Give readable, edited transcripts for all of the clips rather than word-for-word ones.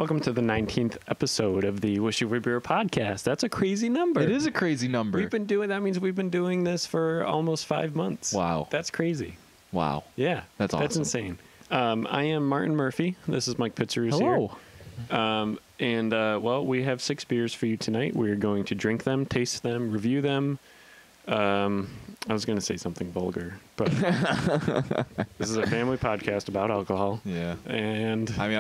Welcome to the 19th episode of the Wish You Were Beer podcast. That's a crazy number. It is a crazy number. That means we've been doing this for almost 5 months. Wow. That's crazy. Wow. Yeah. That's awesome. That's insane. I am Martin Murphy. This is Mike Pizzerus here. Hello. Well, we have 6 beers for you tonight. We're going to drink them, taste them, review them. I was going to say something vulgar, but this is a family podcast about alcohol. Yeah. And I mean,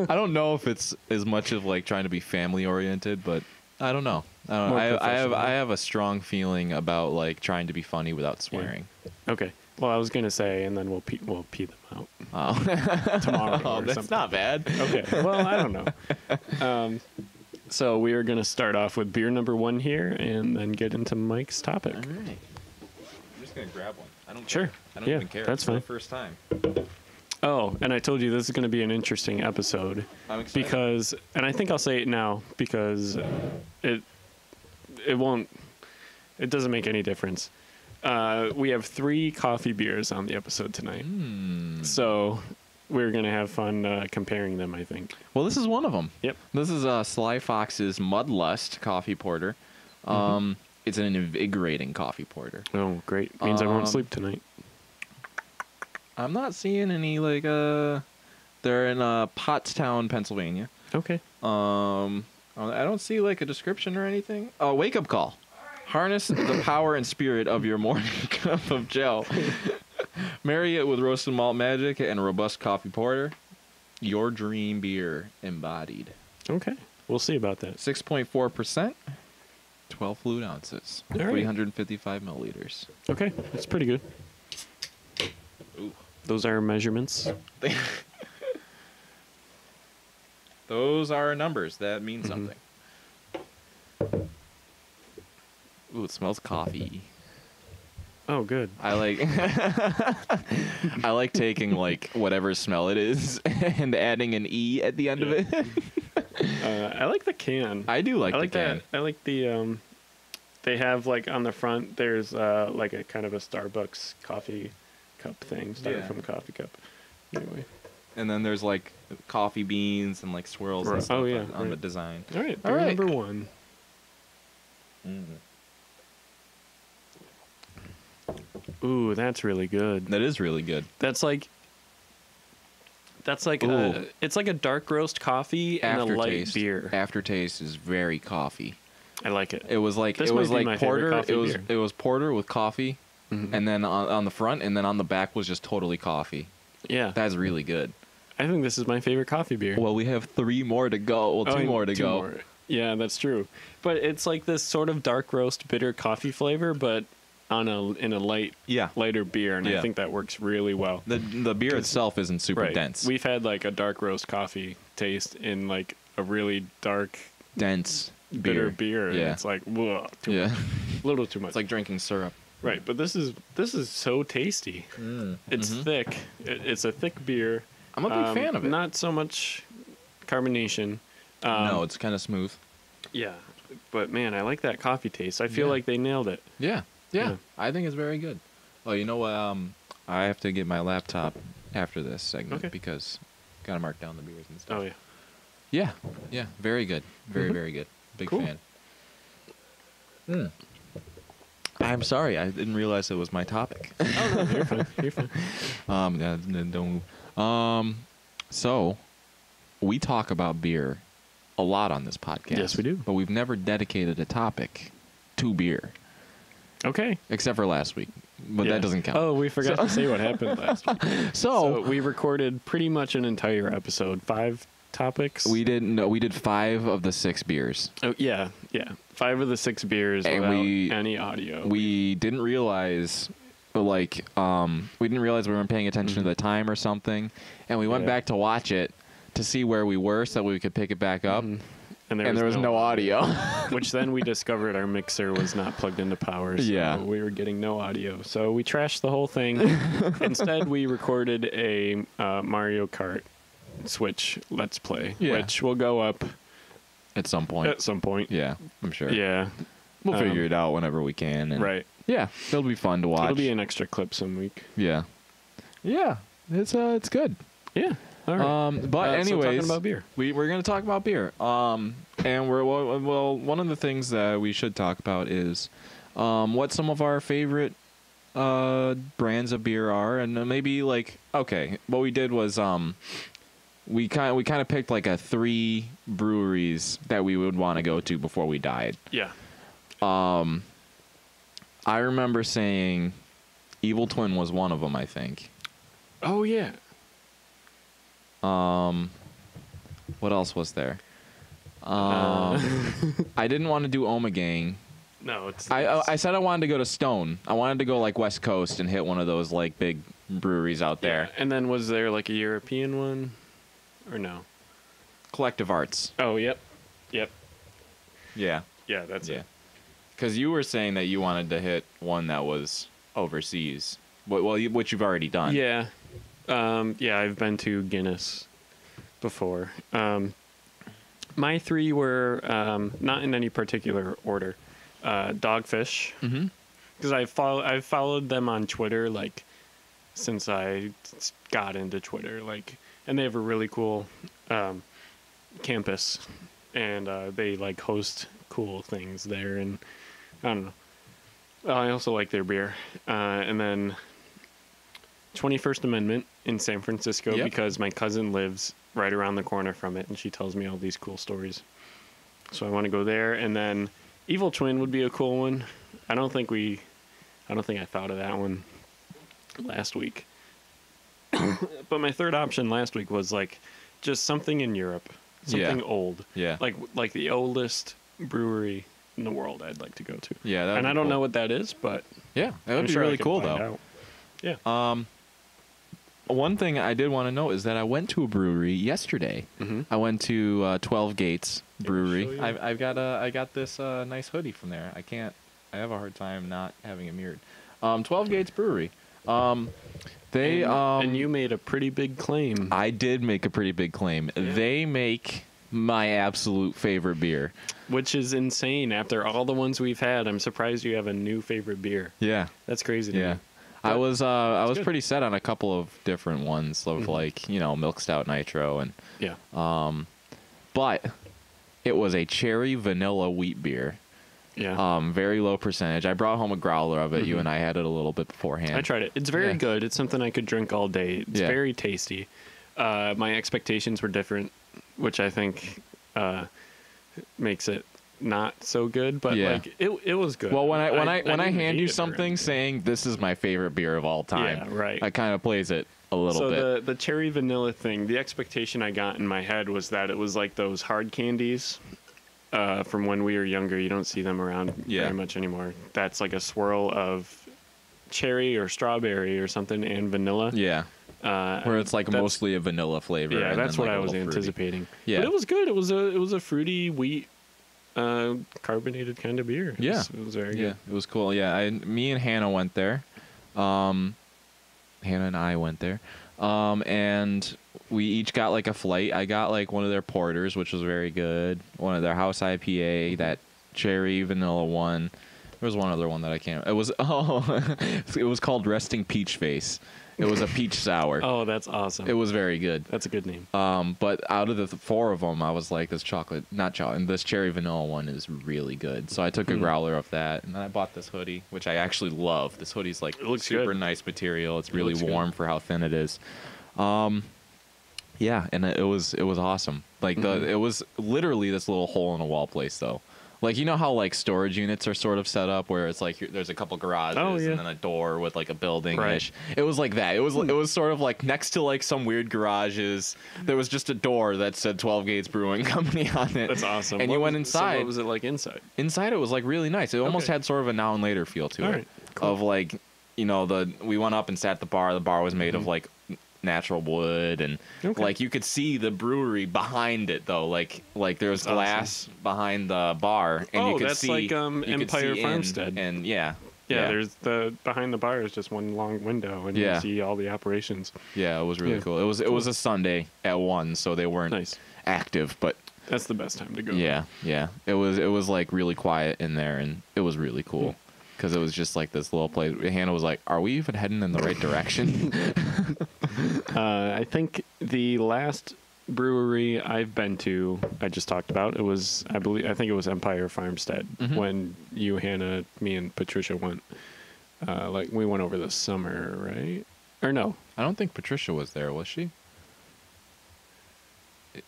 I don't know if it's as much of like trying to be family oriented, but I don't know. I have a strong feeling about like trying to be funny without swearing. Yeah. Okay. Well, I was going to say, and then we'll pee them out. Oh. Tomorrow or that's something. not bad. Okay. Well, I don't know. So we are going to start off with beer number 1 here and then get into Mike's topic. All right. I'm just going to grab one. I don't Sure. care. I don't Yeah, even care. that's It's fine. the first time. Oh, and I told you this is going to be an interesting episode. I'm excited. Because, and I think I'll say it now because it doesn't make any difference. We have 3 coffee beers on the episode tonight. So we're going to have fun comparing them, I think. Well, this is one of them. Yep. This is Sly Fox's Mudlust Coffee Porter. It's an invigorating coffee porter. Oh, great. Means I won't sleep tonight. I'm not seeing any like they're in Pottstown, Pennsylvania. Okay. I don't see like a description or anything. Oh, wake up call. Harness the power and spirit of your morning cup of gel. Marry it with roasted malt magic and a robust coffee porter. Your dream beer embodied. Okay. We'll see about that. 6.4%. 12 fluid ounces. All right. 355 milliliters. Okay. That's pretty good. Ooh. Those are measurements. Those are numbers. That means something. Ooh, it smells coffee. Oh, good. I like taking like whatever smell it is and adding an E at the end of it. I like the can. I do like the can. I like the they have like on the front there's like a kind of a Starbucks coffee cup thing started from a coffee cup. Anyway. And then there's like coffee beans and like swirls and stuff on the design. All right, beer number 1. Ooh, that's really good. That is really good. That's like it's like a dark roast coffee and a light beer. Aftertaste is very coffee. I like it. It was like porter. It was porter with coffee, and then on the front and then on the back was just totally coffee. Yeah, that's really good. I think this is my favorite coffee beer. Well, we have 3 more to go. Well, 2 more to go. More. Yeah, that's true. But it's like this sort of dark roast bitter coffee flavor, but in a lighter beer, and I think that works really well. The beer itself isn't super dense. We've had like a dark roast coffee taste in like a really dark, dense bitter beer. Yeah, and it's like whoa, a little too much. It's like drinking syrup. Right, but this is so tasty. It's thick. It's a thick beer. I'm a big fan of it. Not so much carbonation. No, it's kind of smooth. Yeah, but man, I like that coffee taste. I feel like they nailed it. Yeah, I think it's very good. Well, you know what? I have to get my laptop after this segment because gotta mark down the beers and stuff. Oh yeah. Yeah, very good. Very good. Big fan. I'm sorry, I didn't realize it was my topic. Oh no, you're fine. You're fine. Don't. So we talk about beer a lot on this podcast. Yes, we do. But we've never dedicated a topic to beer. Okay. Except for last week. But that doesn't count. Oh, we forgot to say what happened last week. So we recorded pretty much an entire episode. 5 topics. We did 5 of the 6 beers. Oh yeah. 5 of the 6 beers and without any audio. We didn't realize we weren't paying attention to the time or something. And we went back to watch it to see where we were so that we could pick it back up. And there was no audio. Which then we discovered our mixer was not plugged into power. So we were getting no audio. So we trashed the whole thing. Instead, we recorded a Mario Kart Switch Let's Play, which will go up at some point. Yeah, I'm sure. Yeah. We'll figure it out whenever we can. And right. Yeah, it'll be fun to watch. It'll be an extra clip some week. Yeah. Yeah, it's good. Yeah. All right. But anyways, so talking about beer. We're going to talk about beer. And one of the things that we should talk about is what some of our favorite brands of beer are, and maybe like, okay, what we did was we kind of picked like 3 breweries that we would want to go to before we died. Yeah. I remember saying Evil Twin was one of them, I think. Oh yeah. What else was there? I didn't want to do Omegang. No, it's. I said I wanted to go to Stone. I wanted to go like West Coast and hit one of those like big breweries out there. And then was there like a European one, or no? Collective Arts. Oh, yep. Yeah. Yeah, that's it. Because you were saying that you wanted to hit one that was overseas. Which you've already done. Yeah. Yeah, I've been to Guinness before. My 3 were not in any particular order. Dogfish. Mm-hmm. Because I've followed them on Twitter like since I got into Twitter, like, and they have a really cool campus, and they like host cool things there, and I don't know. I also like their beer, and then 21st Amendment in San Francisco, because my cousin lives right around the corner from it, and she tells me all these cool stories. So I want to go there, and then Evil Twin would be a cool one. I don't think I thought of that one last week. But my third option last week was like just something in Europe, something old. Yeah. Like the oldest brewery in the world I'd like to go to. Yeah, and I don't know what that is, but yeah, that would be really cool though. Yeah. One thing I did want to know is that I went to a brewery yesterday. Mm-hmm. I went to 12 Gates Brewery. I got this nice hoodie from there. I have a hard time not having it mirrored. 12 Gates Brewery. And you made a pretty big claim. I did make a pretty big claim. Yeah. They make my absolute favorite beer, which is insane. After all the ones we've had, I'm surprised you have a new favorite beer. Yeah, that's crazy to me. I was pretty set on a couple of different ones of like, Milk Stout Nitro and but it was a cherry vanilla wheat beer. Yeah. Very low percentage. I brought home a growler of it. Mm-hmm. You and I had it a little bit beforehand. I tried it. It's very good. It's something I could drink all day. It's very tasty. My expectations were different, which I think makes it not so good, but like it was good. Well, when I hand you something saying this is my favorite beer of all time, I kind of plays it a little bit. So the cherry vanilla thing, the expectation I got in my head was that it was like those hard candies from when we were younger. You don't see them around very much anymore. That's like a swirl of cherry or strawberry or something and vanilla. Yeah. Where it's like mostly a vanilla flavor. Yeah, that's what I was anticipating. Yeah, but it was good. It was a fruity wheat carbonated kind of beer. It was very good. Yeah, it was cool. Yeah, me and Hannah went there. Hannah and I went there, and we each got like a flight. I got like one of their porters, which was very good. One of their house IPA, that cherry vanilla one. There was one other one that I can't. It was it was called Resting Peach Face. It was a peach sour. Oh, that's awesome. It was very good. That's a good name. But out of the 4 of them, I was like, this cherry vanilla one is really good. So I took a growler of that, and then I bought this hoodie, which I actually love. This hoodie's like super nice material. It's really warm for how thin it is. Yeah, and it was awesome. Like it was literally this little hole in a wall place though. Like, you know how like storage units are sort of set up where it's like there's a couple garages and then a door with like a building-ish. Right. It was like that. It was sort of like next to like some weird garages. There was just a door that said 12 Gates Brewing Company on it. That's awesome. And you went inside. So what was it like inside? Inside it was like really nice. It almost had sort of a now and later feel to it. Right. Cool. Of like, we went up and sat at the bar. The bar was made of like natural wood, and like you could see the brewery behind it though, like there's glass behind the bar, and you could see like Empire Farmstead, and there's the behind the bar is just one long window, and you see all the operations. Yeah, it was really cool. It was a Sunday at 1, so they weren't active, but that's the best time to go. Yeah, it was like really quiet in there, and it was really cool. Because it was just like this little place. Hannah was like, "Are we even heading in the right direction?" I think The last brewery I've been to, I just talked about, I think it was Empire Farmstead when you, Hannah, me, and Patricia went. We went over the summer, right? Or no? I don't think Patricia was there, was she?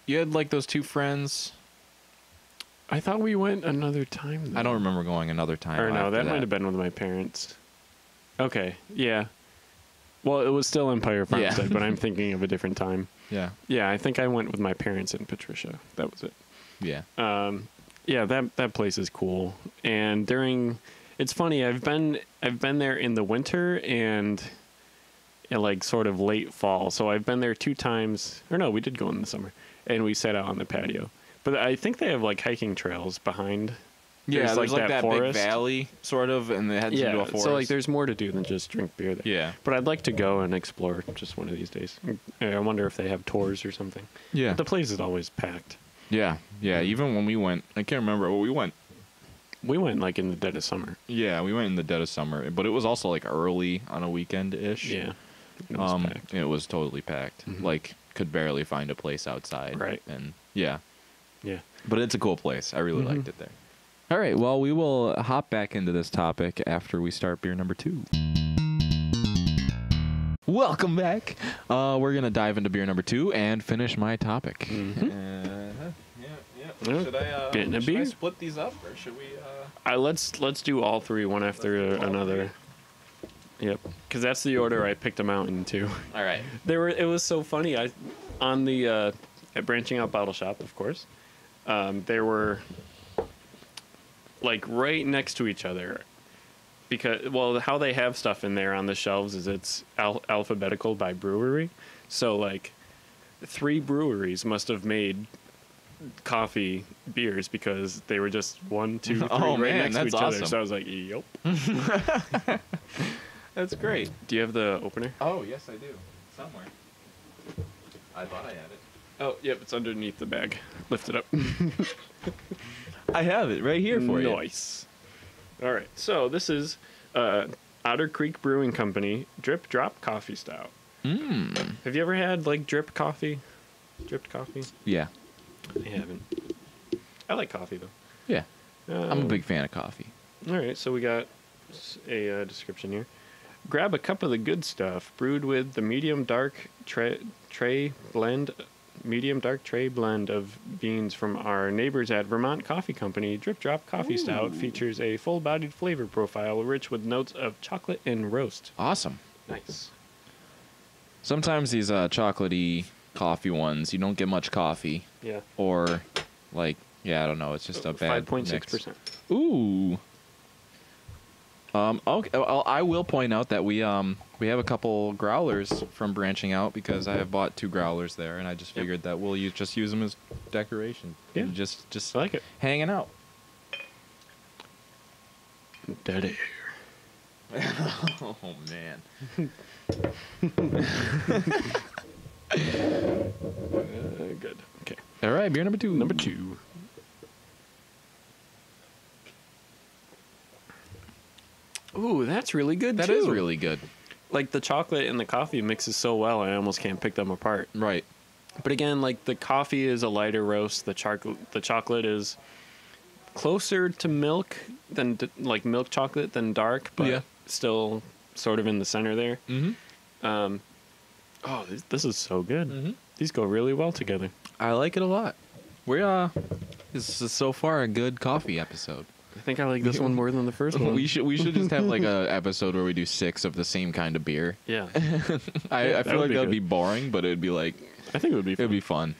You had like those two friends. I thought we went another time, though. I don't remember going another time. Or no, that might have been with my parents. Okay, yeah. Well, it was still Empire Farmstead, but I'm thinking of a different time. Yeah. Yeah, I think I went with my parents and Patricia. That was it. Yeah. Yeah, that place is cool. And it's funny, I've been there in the winter and like sort of late fall. So I've been there 2 times. Or no, we did go in the summer. And we sat out on the patio. But I think they have like hiking trails behind. Yeah, there's like that big valley sort of, and it heads into a forest. So like there's more to do than just drink beer there. Yeah. But I'd like to go and explore just one of these days. I wonder if they have tours or something. Yeah. But the place is always packed. Yeah. Yeah. Even when we went, I can't remember where we went. We went like in the dead of summer. Yeah, we went in the dead of summer, but it was also like early on a weekend-ish. Yeah. It was packed. It was totally packed. Like could barely find a place outside. Right. And yeah. Yeah. But it's a cool place. I really liked it there. All right. Well, we will hop back into this topic after we start beer number 2. Welcome back. We're going to dive into beer number 2 and finish my topic. Should I split these up or should we? Let's do all 3 one after another. Yep, because that's the order I picked them out into. All right. It was so funny. At Branching Out Bottle Shop, of course. There were like right next to each other because, well, how they have stuff in there on the shelves is it's alphabetical by brewery. So like 3 breweries must have made coffee beers because they were just 1, 2, 3 next to each other. So I was like, yep. That's great. Do you have the opener? Oh, yes, I do. Somewhere. I thought I had it. Oh, yep, it's underneath the bag. Lift it up. I have it right here for you. Nice. All right, so this is Otter Creek Brewing Company Drip Drop Coffee Stout. Have you ever had like drip coffee? Dripped coffee? Yeah. I haven't. I like coffee though. Yeah. I'm a big fan of coffee. All right, so we got a description here. Grab a cup of the good stuff, brewed with the medium dark tray blend of beans from our neighbors at Vermont Coffee Company. Drip Drop Coffee Stout features a full-bodied flavor profile rich with notes of chocolate and roast. Awesome. Nice. Sometimes these chocolatey coffee ones, you don't get much coffee. Yeah. Or like, yeah, I don't know. It's just a bad 5.6%. Ooh. Okay. Well, I will point out that we have a couple growlers from Branching Out because I have bought 2 growlers there, and I just figured that we'll just use them as decoration. Yeah. Just I like it. Hanging out. Dead air. Oh man. Good. Okay. All right, beer number 2. Number 2. Ooh, that's really good, That too. is really good. Like, the chocolate and the coffee mixes so well, I almost can't pick them apart. Right. But again, like, the coffee is a lighter roast. The chocolate is closer to milk than, like, milk chocolate than dark, but still sort of in the center there. Mm-hmm. This is so good. Mm-hmm. These go really well together. I like it a lot. This is so far a good coffee episode. I think I like this one more than the first one. We should just have like a episode where we do 6 of the same kind of beer. Yeah. I feel like that'd be boring, but it'd be like, I think it would be fun. It'd be fun.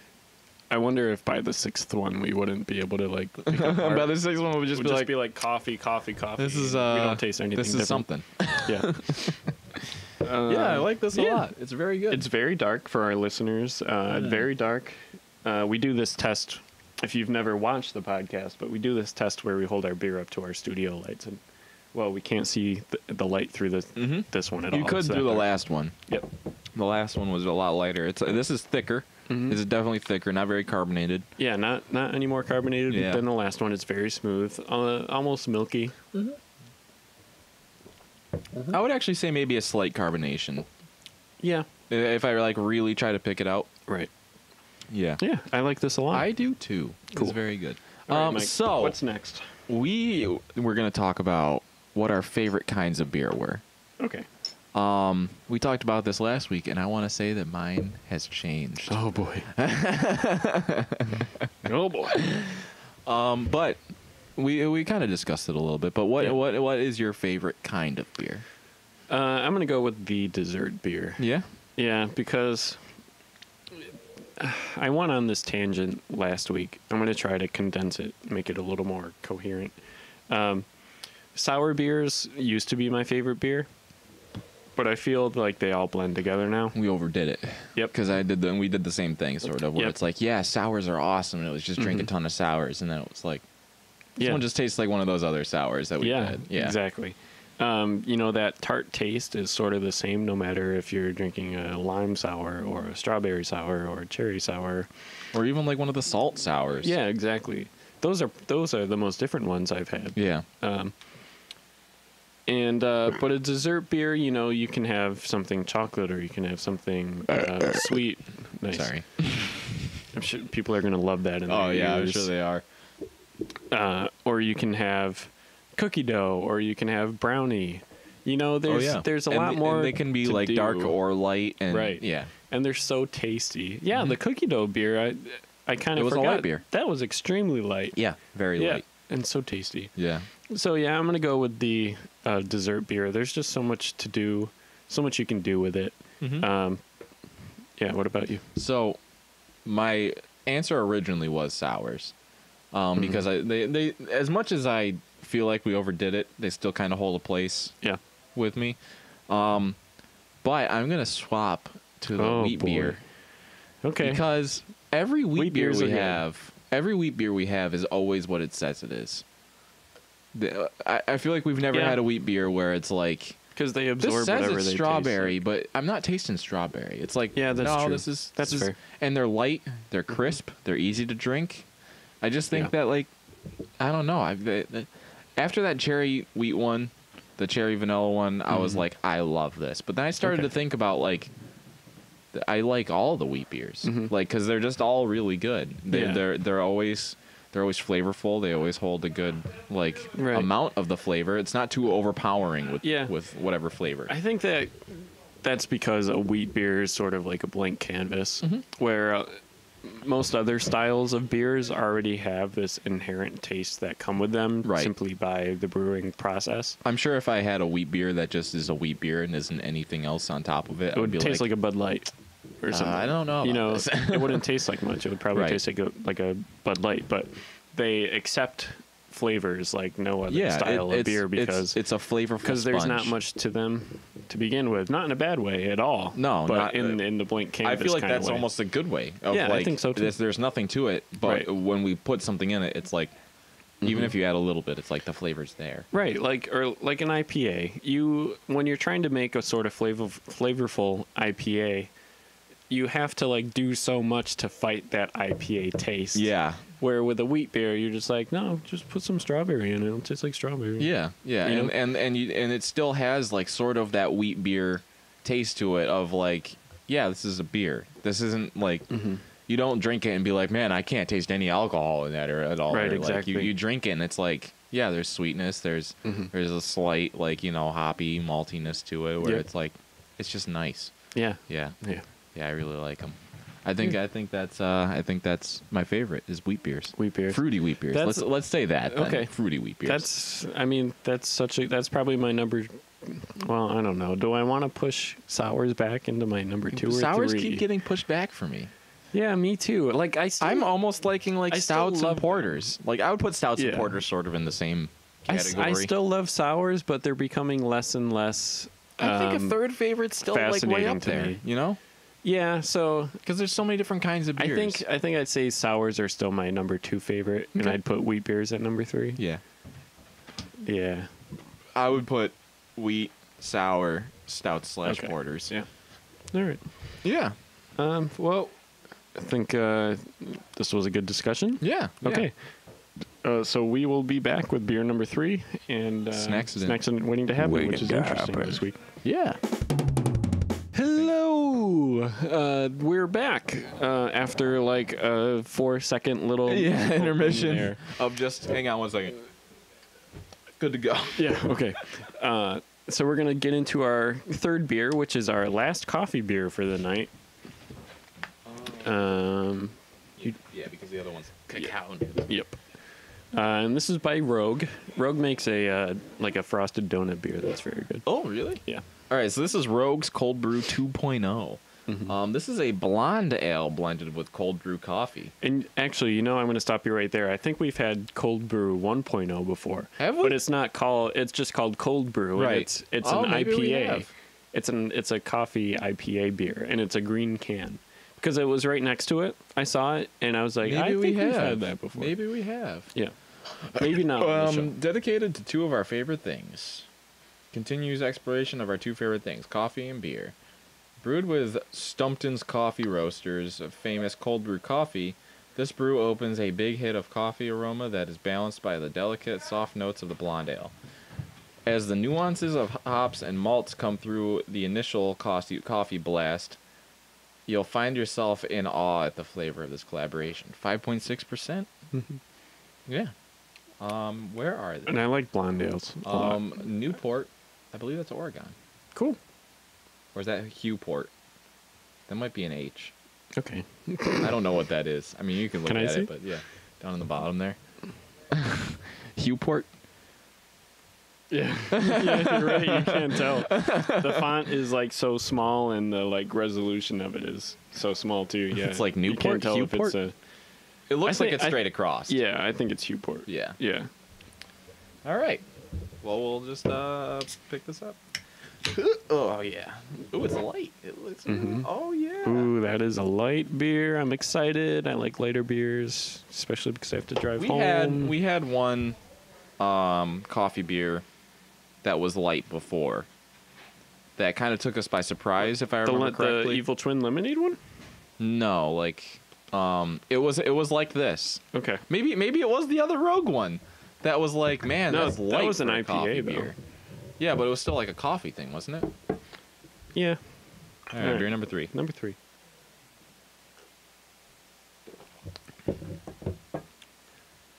I wonder if by the 6th one we wouldn't be able to like by the 6th one would just be like coffee. This is we don't taste anything This is different. something. Yeah. Yeah, I like this a lot. It's very good. It's very dark for our listeners. Very dark. We do this test. If you've never watched the podcast, but we do this test where we hold our beer up to our studio lights, and well, we can't see the light through this one at all. You could do the last one. Yep. The last one was a lot lighter. This is thicker. Mm-hmm. This is definitely thicker, not very carbonated. Yeah, not any more carbonated than the last one. It's very smooth, almost milky. Mm-hmm. I would actually say maybe a slight carbonation. Yeah. If I like really try to pick it out. Right. Yeah. Yeah, I like this a lot. I do too. Cool. It's very good. All right, Mike, So what's next? we're going to talk about what our favorite kinds of beer were. Okay. We talked about this last week, and I want to say that mine has changed. Oh boy. Oh boy. But we kind of discussed it a little bit. But what is your favorite kind of beer? I'm gonna go with the dessert beer. Yeah. Yeah, because I went on this tangent last week. I'm gonna try to condense it, make it a little more coherent. Sour beers used to be my favorite beer, but I feel like they all blend together now. We overdid it. Yep. Because we did the same thing, sort of, where it's like, yeah, sours are awesome, and it was just drink a ton of sours, and then it was like, this one just tastes like one of those other sours that we did. Yeah, exactly. That tart taste is sort of the same no matter if you're drinking a lime sour or a strawberry sour or a cherry sour. Or even like one of the salt sours. Yeah, exactly. Those are the most different ones I've had. Yeah. But a dessert beer, you can have something chocolate or you can have something sweet. Nice. Sorry. I'm sure people are going to love that in their ears. I'm sure they are. Or you can have cookie dough or you can have brownie. There's a lot more. And they can be like dark or light. And, right. Yeah. And they're so tasty. Yeah, the cookie dough beer, I kind of forgot. A light beer. That was extremely light. Yeah, very light. And so tasty. Yeah. So, I'm going to go with the dessert beer. There's just so much to do, so much you can do with it. What about you? So, my answer originally was sours. Because they as much as I feel like we overdid it, they still kind of hold a place with me. But I'm going to swap to the wheat beer. Okay. Because every wheat beer we have is always what it says it is. I feel like we've never had a wheat beer where it's like, because they absorb this says whatever it's they strawberry, taste but I'm not tasting strawberry. It's like, that's true. That's fair. And they're light, they're crisp, they're easy to drink. I just think that, like, I don't know. After that cherry wheat one, the cherry vanilla one, I was like, I love this. But then I started to think about, like, I like all the wheat beers, like, because they're just all really good. They're always flavorful. They always hold a good amount of the flavor. It's not too overpowering with whatever flavor. I think that's because a wheat beer is sort of like a blank canvas, where most other styles of beers already have this inherent taste that come with them simply by the brewing process. I'm sure if I had a wheat beer that just is a wheat beer and isn't anything else on top of it, it would taste like a Bud Light or something. I don't know. It wouldn't taste like much. It would probably taste like a Bud Light, but they accept flavors like no other style of beer because it's a flavorful because there's not much to them to begin with, not in a bad way at all. No, but not in the blank canvas. I feel like kind that's of way. almost a good way. Of I think so too. There's nothing to it, but when we put something in it, it's like even if you add a little bit, it's like the flavor's there. Right, like an IPA. When you're trying to make a sort of flavorful IPA, you have to do so much to fight that IPA taste. Yeah. Where with a wheat beer, you're just like, no, just put some strawberry in it. It'll taste like strawberry. Yeah, yeah, and it still has sort of that wheat beer taste to it of this is a beer. This isn't you don't drink it and be like, man, I can't taste any alcohol in that or at all. Right, or, exactly. You drink it and it's there's sweetness. There's a slight hoppy maltiness to it where it's it's just nice. Yeah. Yeah. Yeah. Yeah, I really like them. I think that's my favorite is wheat beers. Wheat beers. Fruity wheat beers. Let's say that. Then. Okay. Fruity wheat beers. That's probably my number. Well, I don't know. Do I want to push sours back into my number 2 or 3? Sours keep getting pushed back for me. Yeah, me too. I'm almost liking stouts and porters. I would put stouts and porters sort of in the same category. I still love sours, but they're becoming less and less. I think a third favorite's still way up there. Me. You know? Yeah, so because there's so many different kinds of beers. I think I'd say sours are still my number 2 favorite, and I'd put wheat beers at number 3. Yeah. Yeah. I would put wheat, sour, stouts / porters. Yeah. All right. Yeah. Well, I think this was a good discussion. Yeah. Okay. So we will be back with beer number 3 and snacks and waiting to happen, which is interesting this week. Yeah. Hello. we're back after like a 4-second little intermission there. of just hang on 1 second. Good to go. Yeah, okay. So we're going to get into our third beer, which is our last coffee beer for the night. Yeah, because the other one's cacao. Yep. And this is by Rogue. Rogue makes a like a frosted donut beer that's very good. Oh, really? Yeah. All right, so this is Rogue's Cold Brew 2.0. Mm-hmm. This is a blonde ale blended with cold brew coffee. And actually, I'm going to stop you right there. I think we've had Cold Brew 1.0 before. Have we? But it's not called. It's just called Cold Brew. Right. And it's an IPA. Have. It's a coffee IPA beer, and it's a green can. Because it was right next to it. I saw it, and I was like, I think we've had that before. Maybe we have. Yeah. Maybe not. Dedicated to two of our favorite things. Continues exploration of our two favorite things, coffee and beer. Brewed with Stumpton's Coffee Roasters, a famous cold brew coffee, this brew opens a big hit of coffee aroma that is balanced by the delicate, soft notes of the blonde ale. As the nuances of hops and malts come through the initial coffee blast, you'll find yourself in awe at the flavor of this collaboration. 5.6%? Yeah. Where are they? And I like blonde ales. Newport. I believe that's Oregon. Cool. Or is that Hughport? That might be an H. Okay. I don't know what that is. I mean, you can look at it, but yeah. Down on the bottom there. Hughport? Yeah. Yeah, you're right. You can't tell. The font is like so small, and the like resolution of it is so small too. Yeah. It's like Newport, you can't tell Hughport? if it's It looks like it's straight across. Yeah, I think it's Hughport. Yeah. Yeah. All right. Well, we'll just pick this up. Oh, yeah. Ooh, it's light. It looks. Oh, yeah. Ooh, that is a light beer. I'm excited. I like lighter beers, especially because I have to drive home. We had one coffee beer that was light before. That kind of took us by surprise, if I remember correctly. The Evil Twin Lemonade one? No, like it was like this. Okay. Maybe it was the other Rogue one. That was like, man, no, that's light. That was an IPA IPA beer. Yeah, but it was still like a coffee thing, wasn't it? Yeah. All right, beer number 3. Number 3.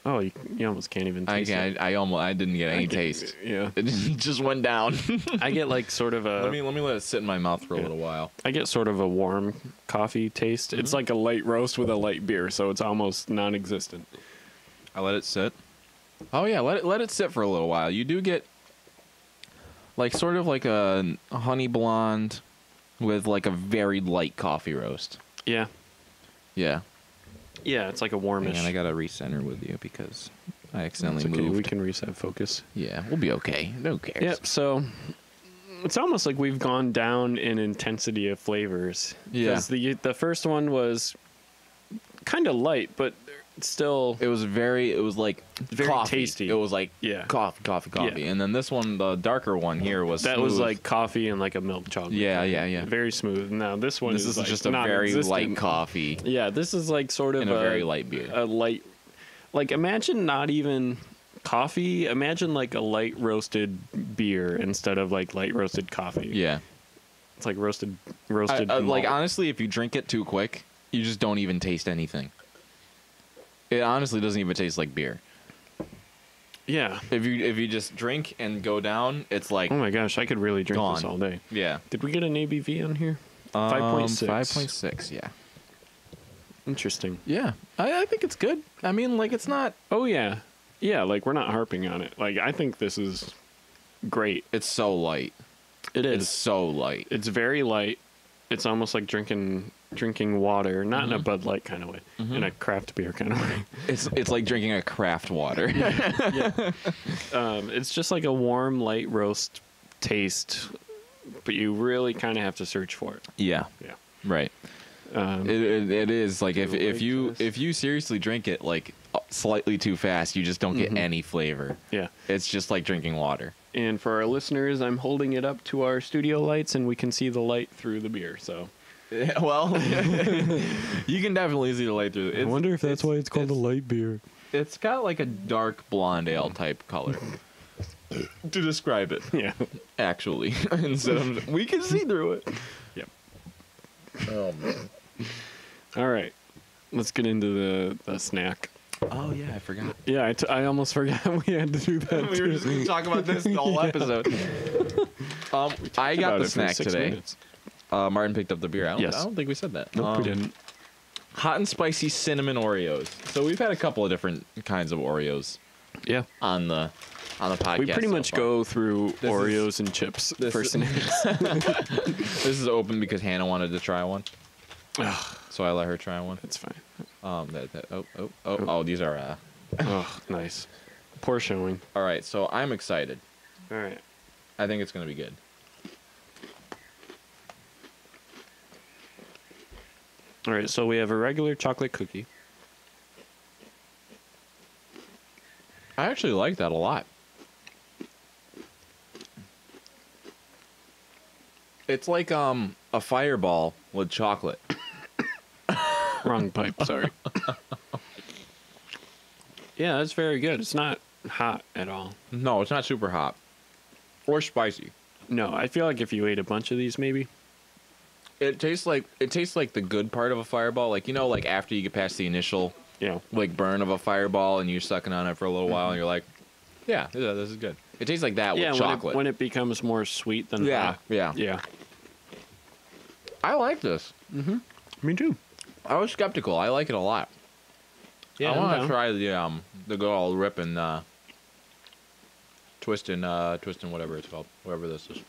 Oh, you almost can't even taste it. I didn't get any taste. Yeah. It just went down. I get like sort of a... Let me let it sit in my mouth for a little while. I get sort of a warm coffee taste. It's like a light roast with a light beer, so it's almost non-existent. I let it sit. Oh, yeah, let it sit for a little while. You do get like sort of like a honey blonde with like a very light coffee roast. Yeah. Yeah. Yeah, it's like a warmish. And I gotta recenter with you because I accidentally moved. moved. We can reset focus. Yeah, we'll be okay. Who cares? Yep. So it's almost like we've gone down in intensity of flavors. Yeah. Because the first one was kind of light, but still. It was like very coffee. tasty. It was like coffee. Yeah. And then this one, the darker one here, was that smooth. was like coffee and like a milk chocolate. Yeah. Very smooth. Now this one is like just a very light coffee. Yeah, this is like sort of a very light beer. A light, like imagine not even coffee. Imagine like a light roasted beer instead of like light roasted coffee. Yeah, it's like roasted. Like honestly, if you drink it too quick, you just don't even taste anything. It honestly doesn't even taste like beer. Yeah. If you just drink and go down, it's like, oh my gosh, I could really drink gone. this all day. Yeah. Did we get an ABV on here? 5.6. 5.6. Yeah. Interesting. Yeah. I think it's good. I mean, like it's not. Oh yeah. Yeah. Like we're not harping on it. Like I think this is great. It's so light. It is. It's so light. It's very light. It's almost like drinking water, not in a Bud Light kind of way, in a craft beer kind of way. It's like drinking a craft water. Yeah. It's just like a warm, light roast taste, but you really kind of have to search for it. Yeah. Yeah. Right. It is like if you seriously drink it like slightly too fast, you just don't get any flavor. Yeah. It's just like drinking water. And for our listeners, I'm holding it up to our studio lights, and we can see the light through the beer. So, yeah, well, you can definitely see the light through it. I wonder if that's why it's called a light beer. It's got like a dark blonde ale type color to describe it. Yeah, actually, instead of we can see through it. Yep. Oh man. All right, let's get into the snack. Oh yeah, I forgot. Yeah, I almost forgot we had to do that. We were just going to talk about this the whole episode. I got the snack today. Martin picked up the beer. I don't think we said that. Nope, we didn't. Hot and spicy cinnamon Oreos. So we've had a couple of different kinds of Oreos. Yeah. On the podcast. We pretty much go through Oreos and chips for snacks. This is open because Hannah wanted to try one. So I let her try one. That's fine. These are oh, nice. Pour showing. All right, so I'm excited. All right. I think it's going to be good. All right, so we have a regular chocolate cookie. I actually like that a lot. It's like a fireball with chocolate. Wrong pipe, sorry. Yeah, that's very good. It's not hot at all. No, it's not super hot. Or spicy. No, I feel like if you ate a bunch of these, maybe. It tastes like the good part of a fireball. Like, you know, like after you get past the initial like burn of a fireball and you're sucking on it for a little while and you're like, yeah, this is good. It tastes like that with chocolate. When it becomes more sweet than hot. Yeah. I like this. Mm-hmm. Me too. I was skeptical. I like it a lot. Yeah, I want to try the good old rip and twist and whatever it's called, whatever this is.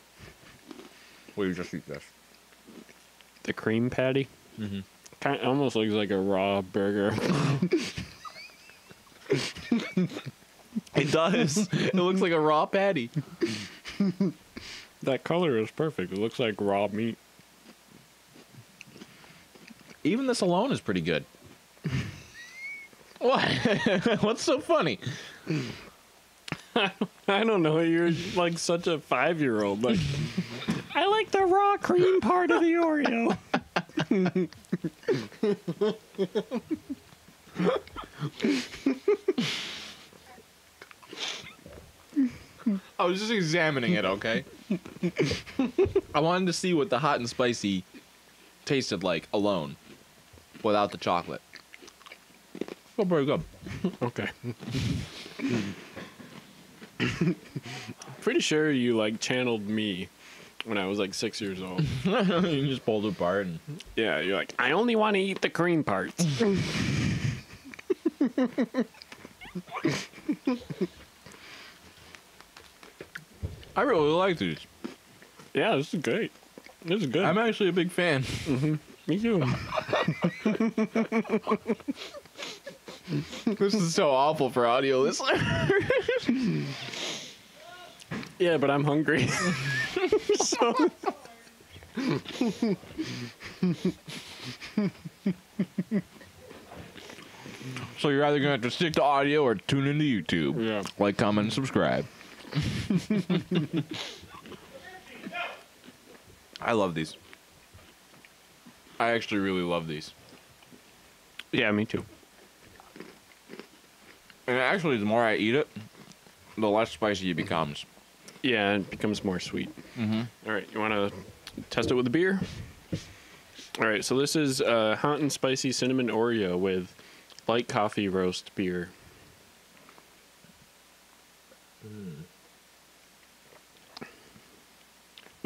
Will you just eat this? The cream patty. Mm-hmm. Kind of almost looks like a raw burger. It does. It looks like a raw patty. That color is perfect. It looks like raw meat. Even this alone is pretty good. What? What's so funny? I don't know. You're like such a 5-year-old. Like, I like the raw cream part of the Oreo. I was just examining it, okay? I wanted to see what the hot and spicy tasted like alone, without the chocolate. Oh, very good. Okay. Pretty sure you like channeled me when I was like 6 years old. You just pulled it apart and yeah, you're like, I only want to eat the cream parts. I really like these. Yeah, this is great. This is good. I'm actually a big fan. Mm-hmm. Me too. This is so awful for audio listeners. Yeah, but I'm hungry. So. So you're either going to have to stick to audio or tune into YouTube. Yeah. Like, comment, and subscribe. I love these. I actually really love these. Yeah, me too. And actually, the more I eat it, the less spicy it becomes. Yeah, it becomes more sweet. Mm-hmm. All right, you want to test it with the beer? All right, so this is hot and spicy cinnamon Oreo with light coffee roast beer.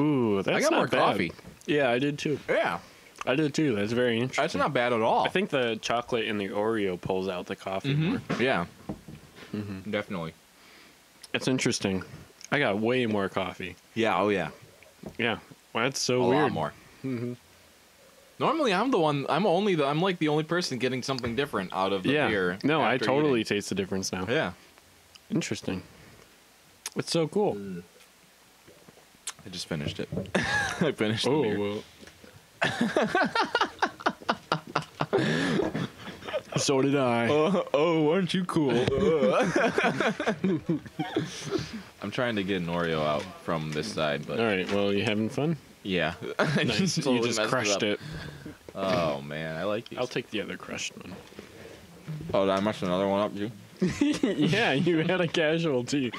Ooh, that's I got not more bad. coffee. Yeah, I did too. Yeah. I did too. That's very interesting. That's not bad at all. I think the chocolate in the Oreo pulls out the coffee more. Yeah. Definitely. It's interesting. I got way more coffee. Yeah, oh yeah. Yeah. Well, that's so A weird. lot more. Normally, I'm like the only person getting something different out of the beer. No, I after totally eating. taste the difference now. Yeah. Interesting. It's so cool. I just finished it. I finished the beer. Well. So did I. Aren't you cool? I'm trying to get an Oreo out from this side, but All right. Well, you having fun? yeah. Nice. You totally just messed crushed it. Oh man, I like these. I'll take the other crushed one. Oh, did I mess another one up too? Yeah, you had a casualty.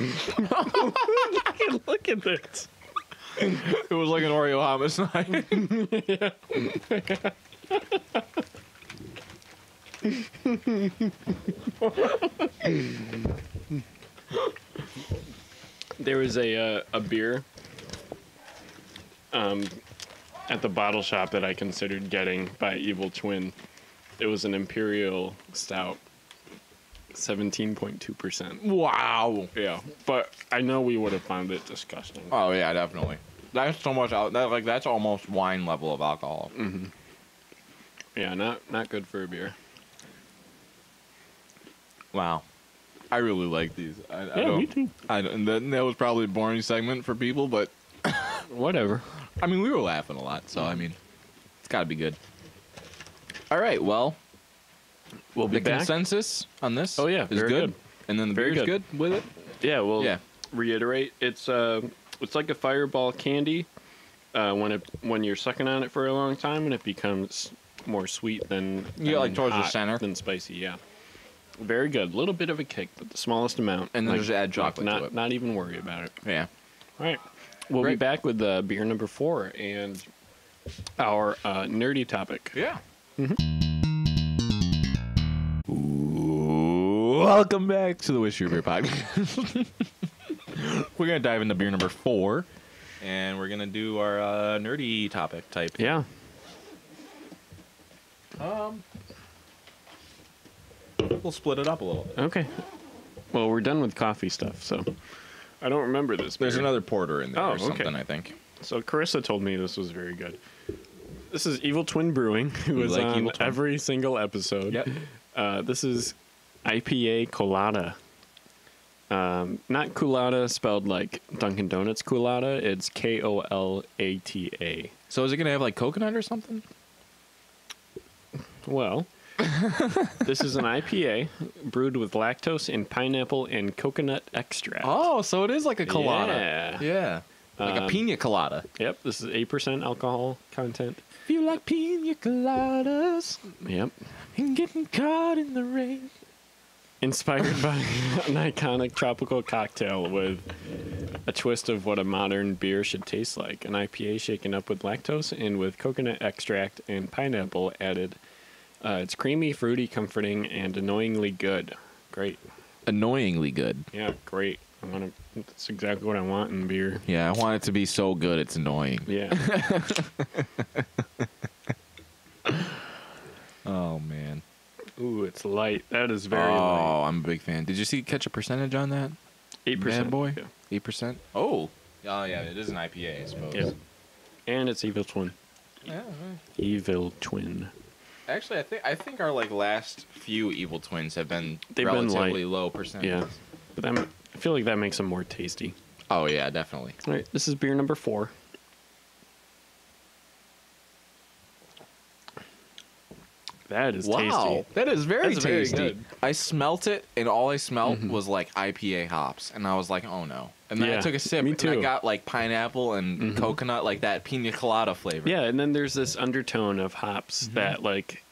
Look at this. It was like an Oreo homicide. There was a beer at the bottle shop that I considered getting by Evil Twin. It was an Imperial Stout, 17.2%. Wow. Yeah, but I know we would have found it disgusting. Oh yeah, definitely. That's so much that's almost wine level of alcohol. Mm-hmm. Yeah, not good for a beer. Wow. I really like these. Me too. And that was probably a boring segment for people, but Whatever. I mean, we were laughing a lot, so I mean, it's got to be good. All right, well, We'll be the back. consensus on this Oh, yeah, is very good. good. And then the Very beer's good. good with it? Yeah, we'll Yeah. reiterate. It's like a Fireball candy when you're sucking on it for a long time, and it becomes more sweet than like towards the hot center. than spicy. Yeah, very good. A little bit of a kick, but the smallest amount. And then just add chocolate to it. Not even worry about it. Yeah. All right, we'll be Great. back with beer number 4 and our nerdy topic. Yeah. Welcome back to the Wish You Were Beer podcast. We're going to dive into beer number 4, and we're going to do our nerdy topic type. Yeah. We'll split it up a little bit. Okay. Well, we're done with coffee stuff, so I don't remember this. There's beer. another porter in there Oh, or okay. something, I think. So Carissa told me this was very good. This is Evil Twin Brewing, who We is like on Evil Twin. every single episode. Yep. This is IPA Kol Ata. Not Kol Ata spelled like Dunkin' Donuts Kol Ata. It's Kolata. So is it going to have like coconut or something? Well, this is an IPA brewed with lactose and pineapple and coconut extract. Oh, so it is like a colada. Yeah. Yeah. Like a pina colada. Yep, this is 8% alcohol content. If you like pina coladas Yep. and getting caught in the rain. Inspired by an iconic tropical cocktail with a twist of what a modern beer should taste like. An IPA shaken up with lactose and with coconut extract and pineapple added. It's creamy, fruity, comforting, and annoyingly good. Great. Annoyingly good. Yeah, great. That's exactly what I want in beer. Yeah, I want it to be so good it's annoying. Yeah. Oh, man. Ooh, it's light. That is very light. Oh, I'm a big fan. Did you catch a percentage on that? 8%. Bad boy? Yeah. 8%? Oh. Oh, yeah, it is an IPA, I suppose. Yeah. And it's Evil Twin. Yeah. Evil Twin. Actually, I think our like last few Evil Twins have been They've been relatively light. low percentage. Yeah. But I feel like that makes them more tasty. Oh yeah, definitely. All right, this is beer number 4. That is tasty. That is very That's very tasty. good. I smelt it, and all I smelt was like IPA hops, and I was like, "Oh no!" And then I Yeah, took a sip, me and I too. got like pineapple and coconut, like that pina colada flavor. Yeah, and then there's this undertone of hops that like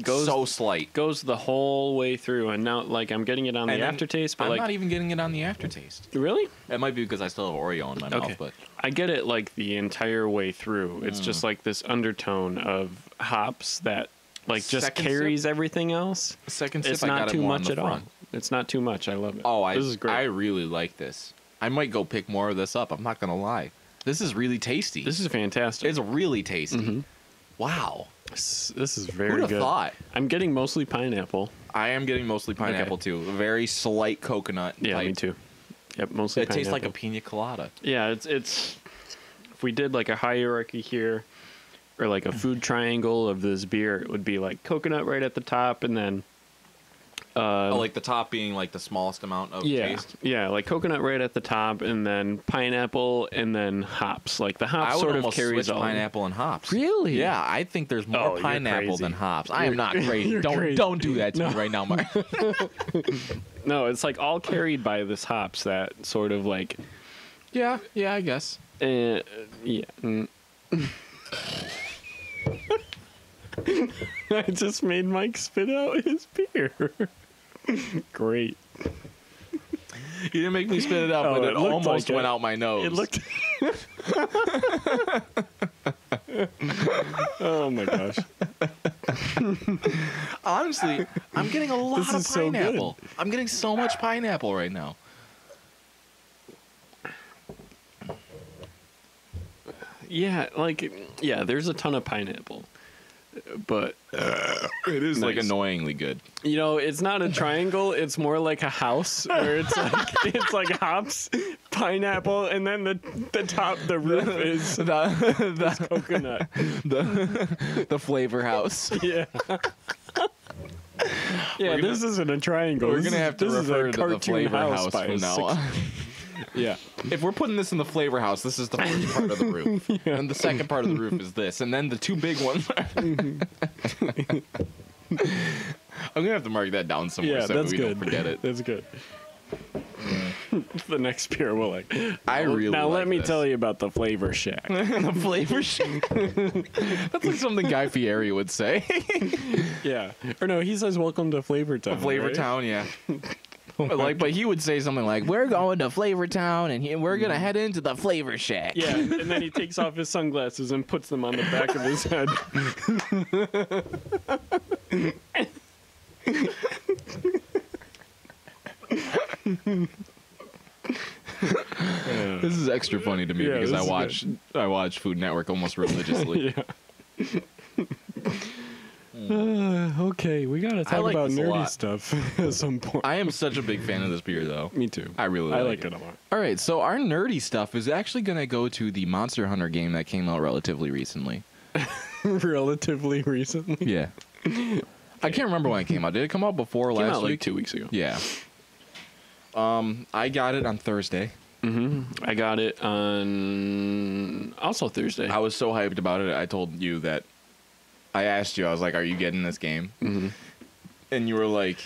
goes so slight. goes the whole way through, and now like I'm getting it on And the then aftertaste, but I'm like not even getting it on the aftertaste. really, It might be because I still have Oreo in my mouth, but I get it like the entire way through. It's just like this undertone of hops that like just Second carries everything else. second sip, It's I not got it too more on much the at all. front. It's not too much. I love it. Oh, this is great. I really like this. I might go pick more of this up. I'm not gonna lie. This is really tasty. This is fantastic. It's really tasty. Wow. This is very Who'd have good. thought? I'm getting mostly pineapple. I am getting mostly pineapple too. A very slight coconut. Yeah, type. me too. Yep, mostly It pineapple. tastes like a pina colada. Yeah, it's if we did like a hierarchy here or like a food triangle of this beer, it would be like coconut right at the top and then Like the top being like the smallest amount of taste. yeah, like coconut right at the top and then pineapple and then hops. Like the hops I would sort of almost carries switch all. pineapple and hops. Really? Yeah, I think there's Oh, more you're pineapple crazy. than hops. I am not crazy. you're Don't crazy. do that to me right now, Mark. No, it's like all carried by this hops that sort of like yeah, I guess. yeah. I just made Mike spit out his beer. Great. You didn't make me spit it out, Oh, but it it looked almost like went it. out my nose. It looked Oh my gosh. Honestly, I'm getting a lot of pineapple. So I'm getting so much pineapple right now. Yeah, there's a ton of pineapple. But it is like annoyingly good. You know, it's not a triangle, it's more like a house where it's like hops, pineapple, and then the roof is the coconut. The flavor house. Yeah. Yeah, this isn't a triangle. We're gonna have to refer to the flavor house from now on. Yeah. If we're putting this in the flavor house, this is the first part of the roof. Yeah. And the second part of the roof is this. And then the two big ones. I'm going to have to mark that down somewhere so we don't forget it. That's good. The next beer will let me tell you about the Flavor Shack. The Flavor Shack? That's like something Guy Fieri would say. Yeah. Or no, he says, welcome to Flavor Town. Flavor Town, yeah. But he would say something like, "We're going to Flavor Town, and we're gonna head into the Flavor Shack." Yeah, and then he takes off his sunglasses and puts them on the back of his head. This is extra funny to me because I watch Food Network almost religiously. Yeah. Okay, we gotta talk about nerdy stuff at some point. I am such a big fan of this beer, though. Me too. I like it a lot. All right, so our nerdy stuff is actually going to go to the Monster Hunter game that came out relatively recently. Relatively recently? Yeah. I can't remember when it came out. Did it come out before last week? Like 2 weeks ago. Yeah. I got it on Thursday. Mm-hmm. I got it on also Thursday. I was so hyped about it. I told you that. I asked you, I was like, are you getting this game? Mm-hmm. And you were like...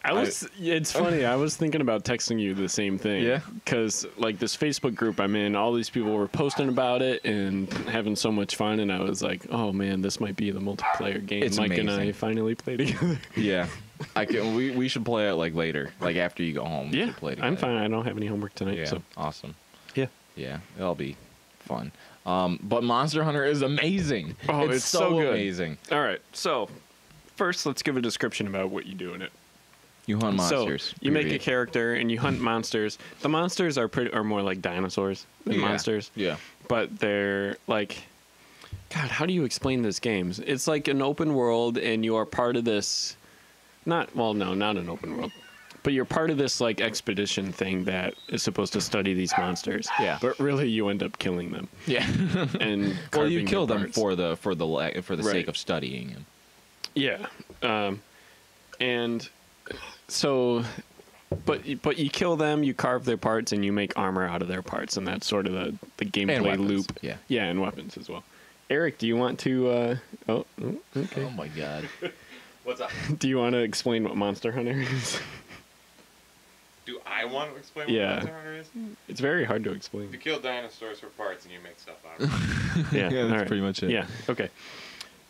It's funny, I was thinking about texting you the same thing. Yeah? Because, like, this Facebook group I'm in, all these people were posting about it and having so much fun, and I was like, oh, man, this might be the multiplayer game it's Mike amazing. and I finally play together. Yeah. We should play it, like, later. Like, after you go home. Yeah, we should play I'm fine. I don't have any homework tonight. Yeah, so. Awesome. Yeah. Yeah, it'll be fun. But Monster Hunter is amazing. Oh, it's so good. Amazing. All right, so first let's give a description about what you do in it. You hunt monsters. So you make a character and you hunt monsters. The monsters are more like dinosaurs than monsters. Yeah. But they're like, God, how do you explain this game? It's like an open world, and you are part of this. Not an open world. But you're part of this like expedition thing that is supposed to study these monsters. Yeah. But really, you end up killing them. Yeah. And well, you kill them for the right. sake of studying them. Yeah. And so, but you kill them, you carve their parts, and you make armor out of their parts, and that's sort of the gameplay loop. Yeah. Yeah, and weapons as well. Eric, do you want to? Okay. Oh my God. What's up? Do you want to explain what Monster Hunter is? Do I want to explain what Monster Hunter is? It's very hard to explain. You kill dinosaurs for parts and you make stuff out of it. Yeah, that's pretty much it. Yeah, okay.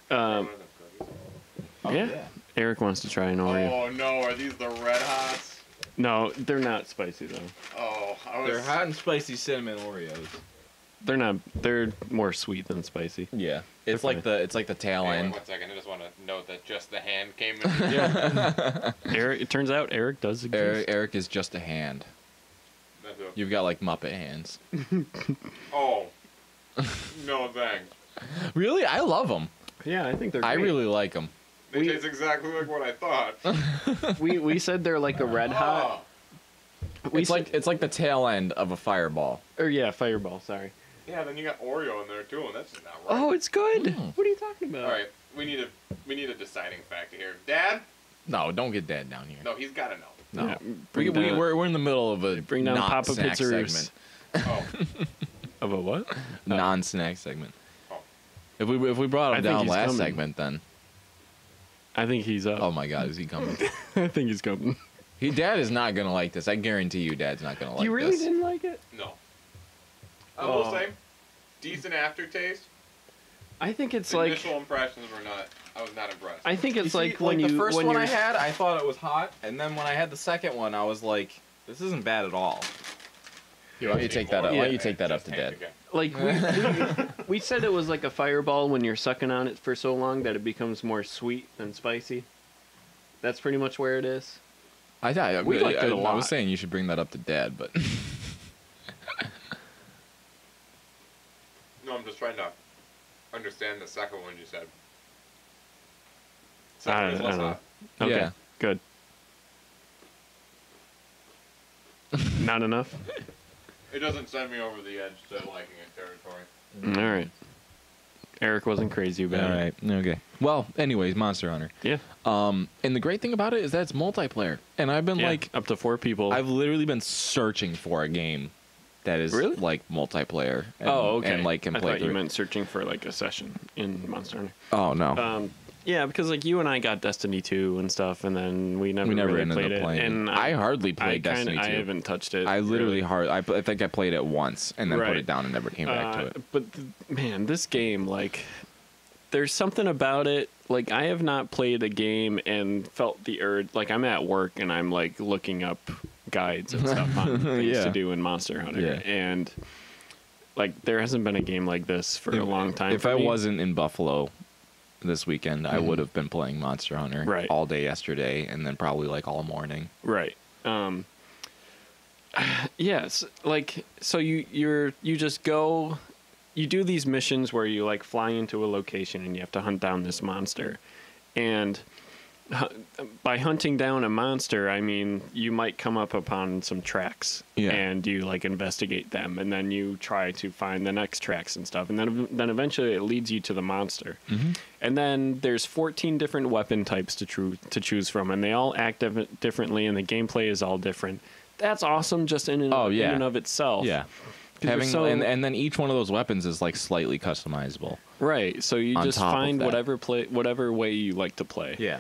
Yeah. Eric wants to try an Oreo. Oh no, are these the Red Hots? No, they're not spicy though. Oh, They're hot and spicy cinnamon Oreos. They're not. They're more sweet than spicy. Yeah, it's like the tail end. 1 second, I just want to note that just the hand came in. Yeah. Eric. It turns out Eric does exist. Eric is just a hand. You've got like Muppet hands. Oh, no thanks. Really, I love them. Yeah, I think they're great. I really like them. They taste exactly like what I thought. we said they're like a Red Hot. It's like the tail end of a Fireball. Or yeah, Fireball. Sorry. Yeah, then you got Oreo in there too, and that's just not right. Oh, it's good. What are you talking about? All right, we need a deciding factor here. Dad? No, don't get Dad down here. No, he's got to know. No, yeah, we're in the middle of a bring down Papa snack Pizzerius. segment. Oh. Of a what? Non-snack segment. Oh. If we brought him I think down he's last coming. segment, then I think he's up. oh my God, is he coming? I think he's coming. Dad is not gonna like this. I guarantee you, Dad's not gonna like this. You really didn't like it? No. I will say, decent aftertaste. I think it's The initial impressions were not. I was not impressed. I think it's like when when the first when one you're, I had, I thought it was hot, and then when I had the second one, I was like, this isn't bad at all. Why don't you take that up? Why don't you take that up to Dad? Like we said it was like a fireball when you're sucking on it for so long that it becomes more sweet than spicy. That's pretty much where it is. I thought we liked it a lot. I was saying you should bring that up to Dad, but No, I'm just trying to understand the second one you said. I Second is less don't know. hot. Okay, Yeah. good. Not enough? It doesn't send me over the edge to liking it territory. All right. Eric wasn't crazy about all it. right, okay. Well, anyways, Monster Hunter. Yeah. And the great thing about it is that it's multiplayer, and I've been Yeah, up to 4 people. I've literally been searching for a game that is Really? like multiplayer. And, okay. And like can I play thought you through. meant searching for like a session in Monster Hunter. Oh no. Yeah, because like you and I got Destiny 2 and stuff, and then we never ended played up it. playing. And I hardly played Destiny 2. I haven't touched it. I literally really. I think I played it once and then put Right. it down and never came back to it. But man, this game, like, there's something about it. Like, I have not played a game and felt the urge. Like, I'm at work and I'm like looking up guides and stuff on things Yeah. to do in Monster Hunter, Yeah. and like there hasn't been a game like this for a long time. If for I me. wasn't in Buffalo this weekend, I would have been playing Monster Hunter Right. all day yesterday and then probably like all morning. Right. Yes. Like, so you just go, you do these missions where you like fly into a location and you have to hunt down this monster, and by hunting down a monster, I mean you might come up upon some tracks, Yeah. and you like investigate them, and then you try to find the next tracks and stuff, and then eventually it leads you to the monster. And then there's 14 different weapon types to choose from, and they all act differently, and the gameplay is all different. That's awesome, just in and of itself. Yeah. 'Cause Having so- and then each one of those weapons is like slightly customizable. Right. So you On just top of find that. whatever way you like to play. Yeah.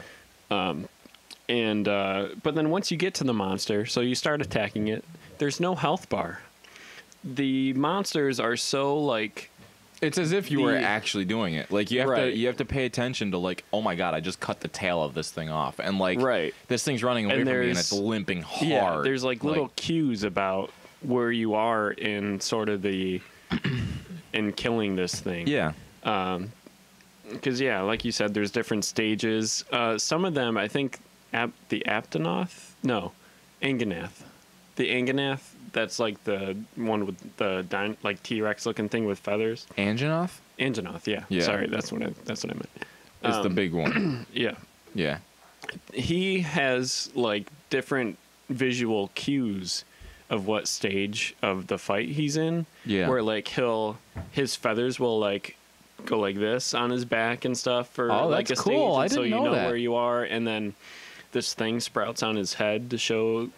And but then once you get to the monster, so you start attacking it, there's no health bar. The monsters are so like, It's as if you were actually doing it. Like you have to pay attention to like, oh my god, I just cut the tail of this thing off, and like Right. this thing's running away And from me and there's- it's limping hard. yeah, there's like little Like, cues about where you are in sort of the in killing this thing. yeah. Because yeah, like you said, there's different stages. Some of them, I think, the Aptonoth, no, Anganath, the Anganath. That's like the one with the like T-Rex looking thing with feathers. Anganoth Anganoth, yeah. Yeah. Sorry, that's what I meant. is the big one. Yeah, Yeah. he has like different visual cues of what stage of the fight he's in. Yeah. Where like his feathers will like go like this on his back and stuff for like that's a stage, cool. and I so didn't you know know that. where you are, and then this thing sprouts on his head to show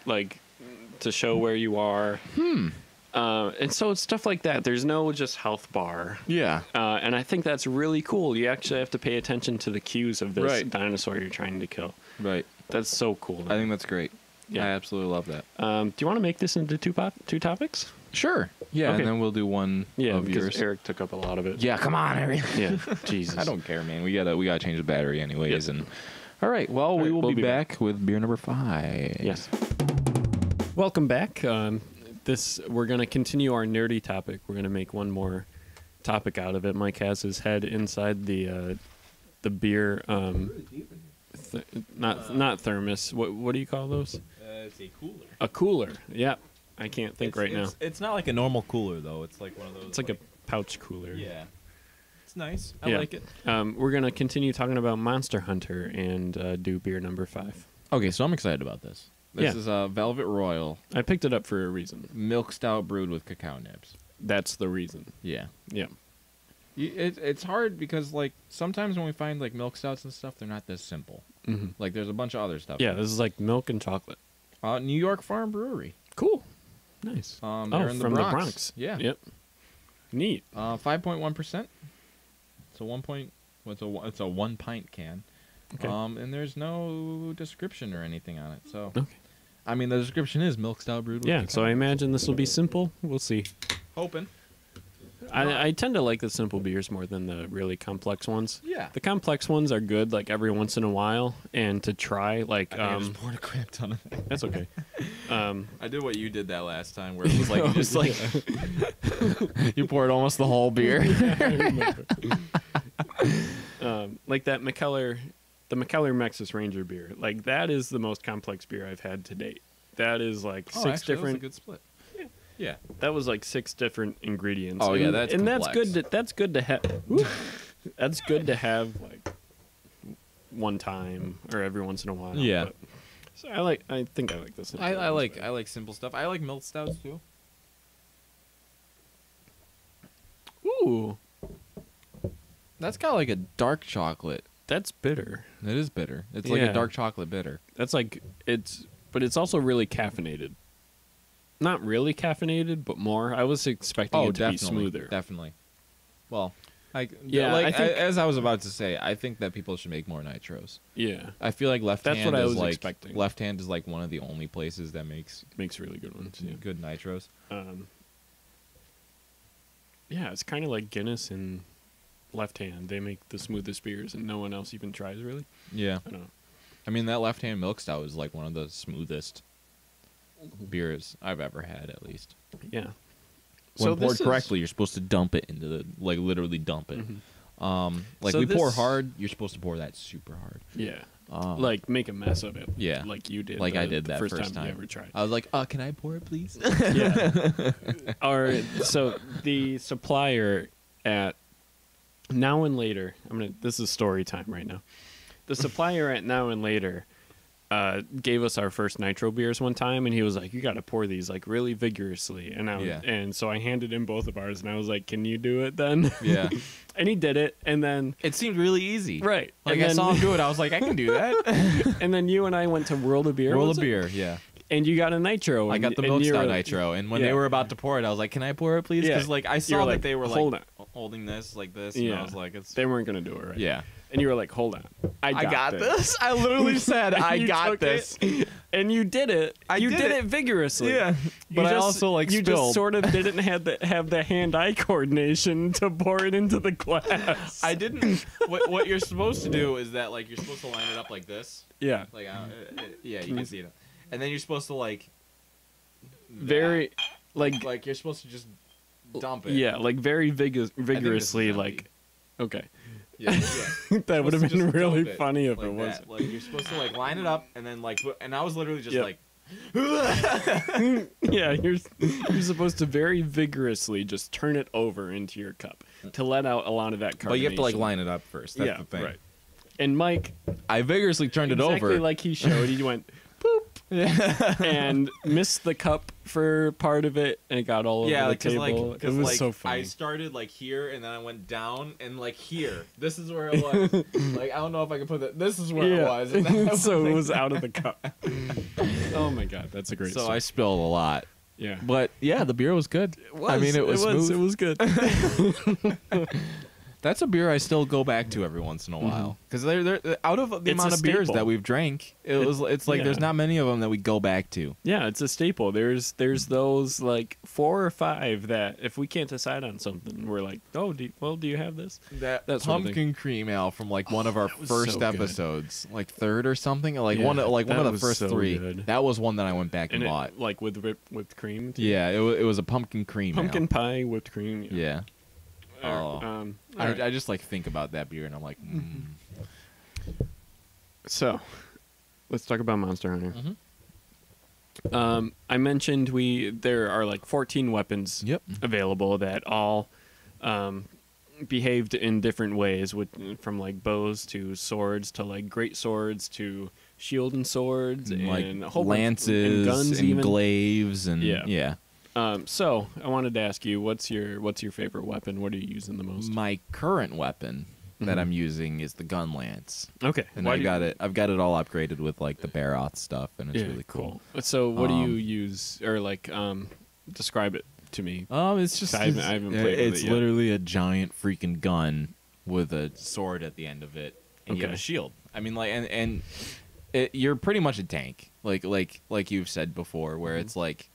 where you are. And so it's stuff like that. There's no just health bar. Yeah. And I think that's really cool. You actually have to pay attention to the cues of this Right. dinosaur you're trying to kill. Right. That's so cool. I think that's great. Yeah. I absolutely love that. Do you want to make this into two topics? Sure. Yeah, Okay. and then we'll do one Yeah, of because yours. Eric took up a lot of it. Yeah, come on, Harry. Yeah. Jesus. I don't care, man. We gotta change the battery anyways. Yep. And all right, well, we right, will we'll be be back with beer number 5. Yes. Welcome back. We're gonna continue our nerdy topic. We're gonna make one more topic out of it. Mike has his head inside the beer. Not thermos. What do you call those? It's a cooler. A cooler. Yeah. I can't think right now. It's not like a normal cooler though. It's like one of those. It's like a pouch cooler. Yeah. It's nice. I Yeah. like it. We're gonna continue talking about Monster Hunter and do beer number 5. Okay, so I'm excited about this. This Yeah. is a Velvet Royal I picked it up for a reason. milk stout brewed with cacao nibs. That's the reason. Yeah. Yeah. It's hard because like sometimes when we find like milk stouts and stuff, they're not this simple. Mm-hmm. Like there's a bunch of other stuff. Yeah. This is like milk and chocolate. New York Farm Brewery. Cool. Nice. They're in the from Bronx. the Bronx. Yeah. Yep. Neat. 5.1%. It's a 1 pint can. Okay. And there's no description or anything on it. So Okay. I mean the description is milk stout brewed with Yeah. cacao So I nibs. imagine this will be simple. We'll see. Hoping. I tend to like the simple beers more than the really complex ones. Yeah. The complex ones are good, like every once in a while, and to try, like I just poured a crap ton of it. that's okay. I did what you did that last time, where it was like you just like you poured almost the whole beer. Like that the McKellar Mexis Ranger beer. Like that is the most complex beer I've had to date. That is like six actually, different. That was a good split. Yeah. That was like 6 different ingredients. Oh, yeah, and, that's and complex. that's good. That's good to have. That's good to have like one time or every once in a while. Yeah. But, so I think I like this. I like simple stuff. I like milk stouts too. Ooh, That's got like a dark chocolate. that's bitter. It is bitter. It's like Yeah. a dark chocolate bitter. That's like but it's also really caffeinated. Not really caffeinated, but more. I was expecting it to definitely, be smoother. Definitely. Well, Yeah, like I think- as I was about to say, I think that people should make more nitros. Yeah, I feel like left That's hand what I is was like expecting. left hand is like one of the only places that makes makes really good ones. Yeah, good nitros. yeah, it's kind of like Guinness and Left Hand. They make the smoothest beers, and no one else even tries really. Yeah. I don't know. I mean, that left hand milk stout is like one of the smoothest beers I've ever had, at least. Yeah. When poured this is- correctly, you're supposed to dump it into the like literally dump it. Like So we pour this- hard, you're supposed to pour that super hard. Yeah. Um, Like make a mess of it. Yeah. Like you did. Like I the did that first first time you time. ever tried. I was like, can I pour it, please? Yeah. Or so the supplier at Now and Later. This is story time right now. The supplier at Now and Later gave us our first nitro beers one time, and he was like, "You got to pour these like really vigorously." And and so I handed him both of ours, and I was like, "Can you do it then?" Yeah. And he did it, and then It seemed really easy. right, Like and I then, saw him do it, I was like, I can do that. and then you and I went to World of Beer. World was of it? Beer, yeah. And you got a nitro. I and- got the and milk you stout were- nitro, and when yeah. they were about to pour it, I was like, "Can I pour it, please?" Yeah. Because like I You saw were that like, they were "Hold like holding this like this, and Yeah. I was like, "It's They weren't gonna do it right. yeah." And you were like, "Hold on, I got this." I literally said, And "I you got took this." it, and you did it. You did did it. it vigorously. Yeah, You but I just- also like you spilled. just sort of didn't have the hand-eye coordination to pour it into the glass. I didn't. What you're supposed to do is that like you're supposed to line it up like this. Yeah, Like yeah, you can see it, and then you're supposed to like very like you're supposed to just dump it. yeah, like very vigorously. empty. Like, okay, yeah. that would have Supposed to been just really dump it funny if like it was. that. Like you're supposed to like line it up and then like and I was literally just Yep. like Yeah, you're supposed to very vigorously just turn it over into your cup to let out a lot of that carbonation. but you have to like line it up first. That's yeah, the thing. right. And Mike, I vigorously turned exactly it over. like he showed, he went boop and missed the cup for part of it, and it got all over yeah, the like, table. like, It was like, so funny. I started like here, and then I went down, and like here. This is where it was. Like I don't know if I can put that. This is where it was. And that so was, it like- was out of the cup. Oh my god, that's a great So story. I spilled a lot, Yeah, but yeah, the beer was good. it I mean, it was smooth. It was good. That's a beer I still go back to every once in a while because they're out of the It's amount a of beers staple. that we've drank. It's like there's yeah. not many of them that we go back to. Yeah, it's a staple. There's those like 4 or 5 that if we can't decide on something, we're like, oh, do you have this? That That sort of pumpkin cream ale from like one of our was first so good. episodes, like third or something, like Yeah, one of that the was first so 3. good. That was one that I went back and And bought. it, like with whipped cream. Too. Yeah, it was a pumpkin cream Pumpkin ale. pie, whipped cream. Yeah. Or, Oh. all right. I just like think about that beer and I'm like, So, let's talk about Monster Hunter. Mhm. I mentioned there are like 14 weapons Yep. available that all behaved in different ways, from like bows to swords to like great swords to shield and swords and like a whole lances bunch, and guns and even. glaives and Yeah. So I wanted to ask you, what's your favorite weapon? What are you using the most? My current weapon that Mhm. I'm using is the gun lance. Okay, And Why I've do you- got it all upgraded with like the Baroth stuff and it's yeah, really cool. So what do you Um, use, or like describe it to me? It's just I haven't played with it's it yet. literally a giant freaking gun with a sword at the end of it, and you have Okay. a shield. I mean, like, and you're pretty much a tank, like you've said before, where it's like,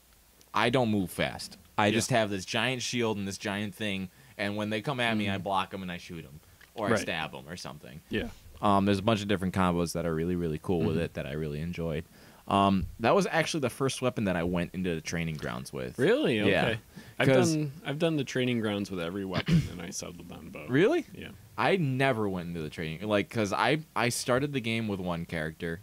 I don't move fast. I Yeah. just have this giant shield and this giant thing, and when they come at me, I block them and I shoot them, or I Right. stab them or something. Yeah. There's a bunch of different combos that are really, really cool with it that I really enjoyed. That was actually the first weapon that I went into the training grounds with. Really? Okay. Yeah. I've done the training grounds with every weapon, and I settled on bow. Really? Yeah. I never went into the training, like, because I started the game with one character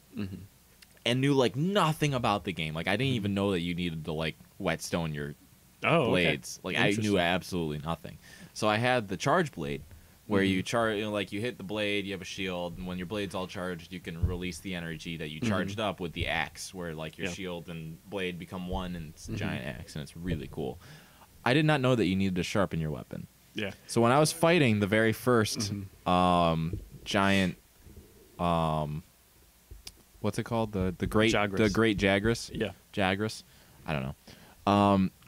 and knew, like, nothing about the game. Like, I didn't even know that you needed to, like, whetstone your blades. Okay. Like, I knew absolutely nothing. So I had the charge blade, where you charge, like, you hit the blade, you have a shield, and when your blade's all charged, you can release the energy that you charged up with the axe, where, like, your shield and blade become one, and it's a giant axe, and it's really cool. I did not know that you needed to sharpen your weapon. Yeah. So when I was fighting the very first giant, what's it called? The great Jagras. the great Jagras. Yeah. Jagras. I don't know.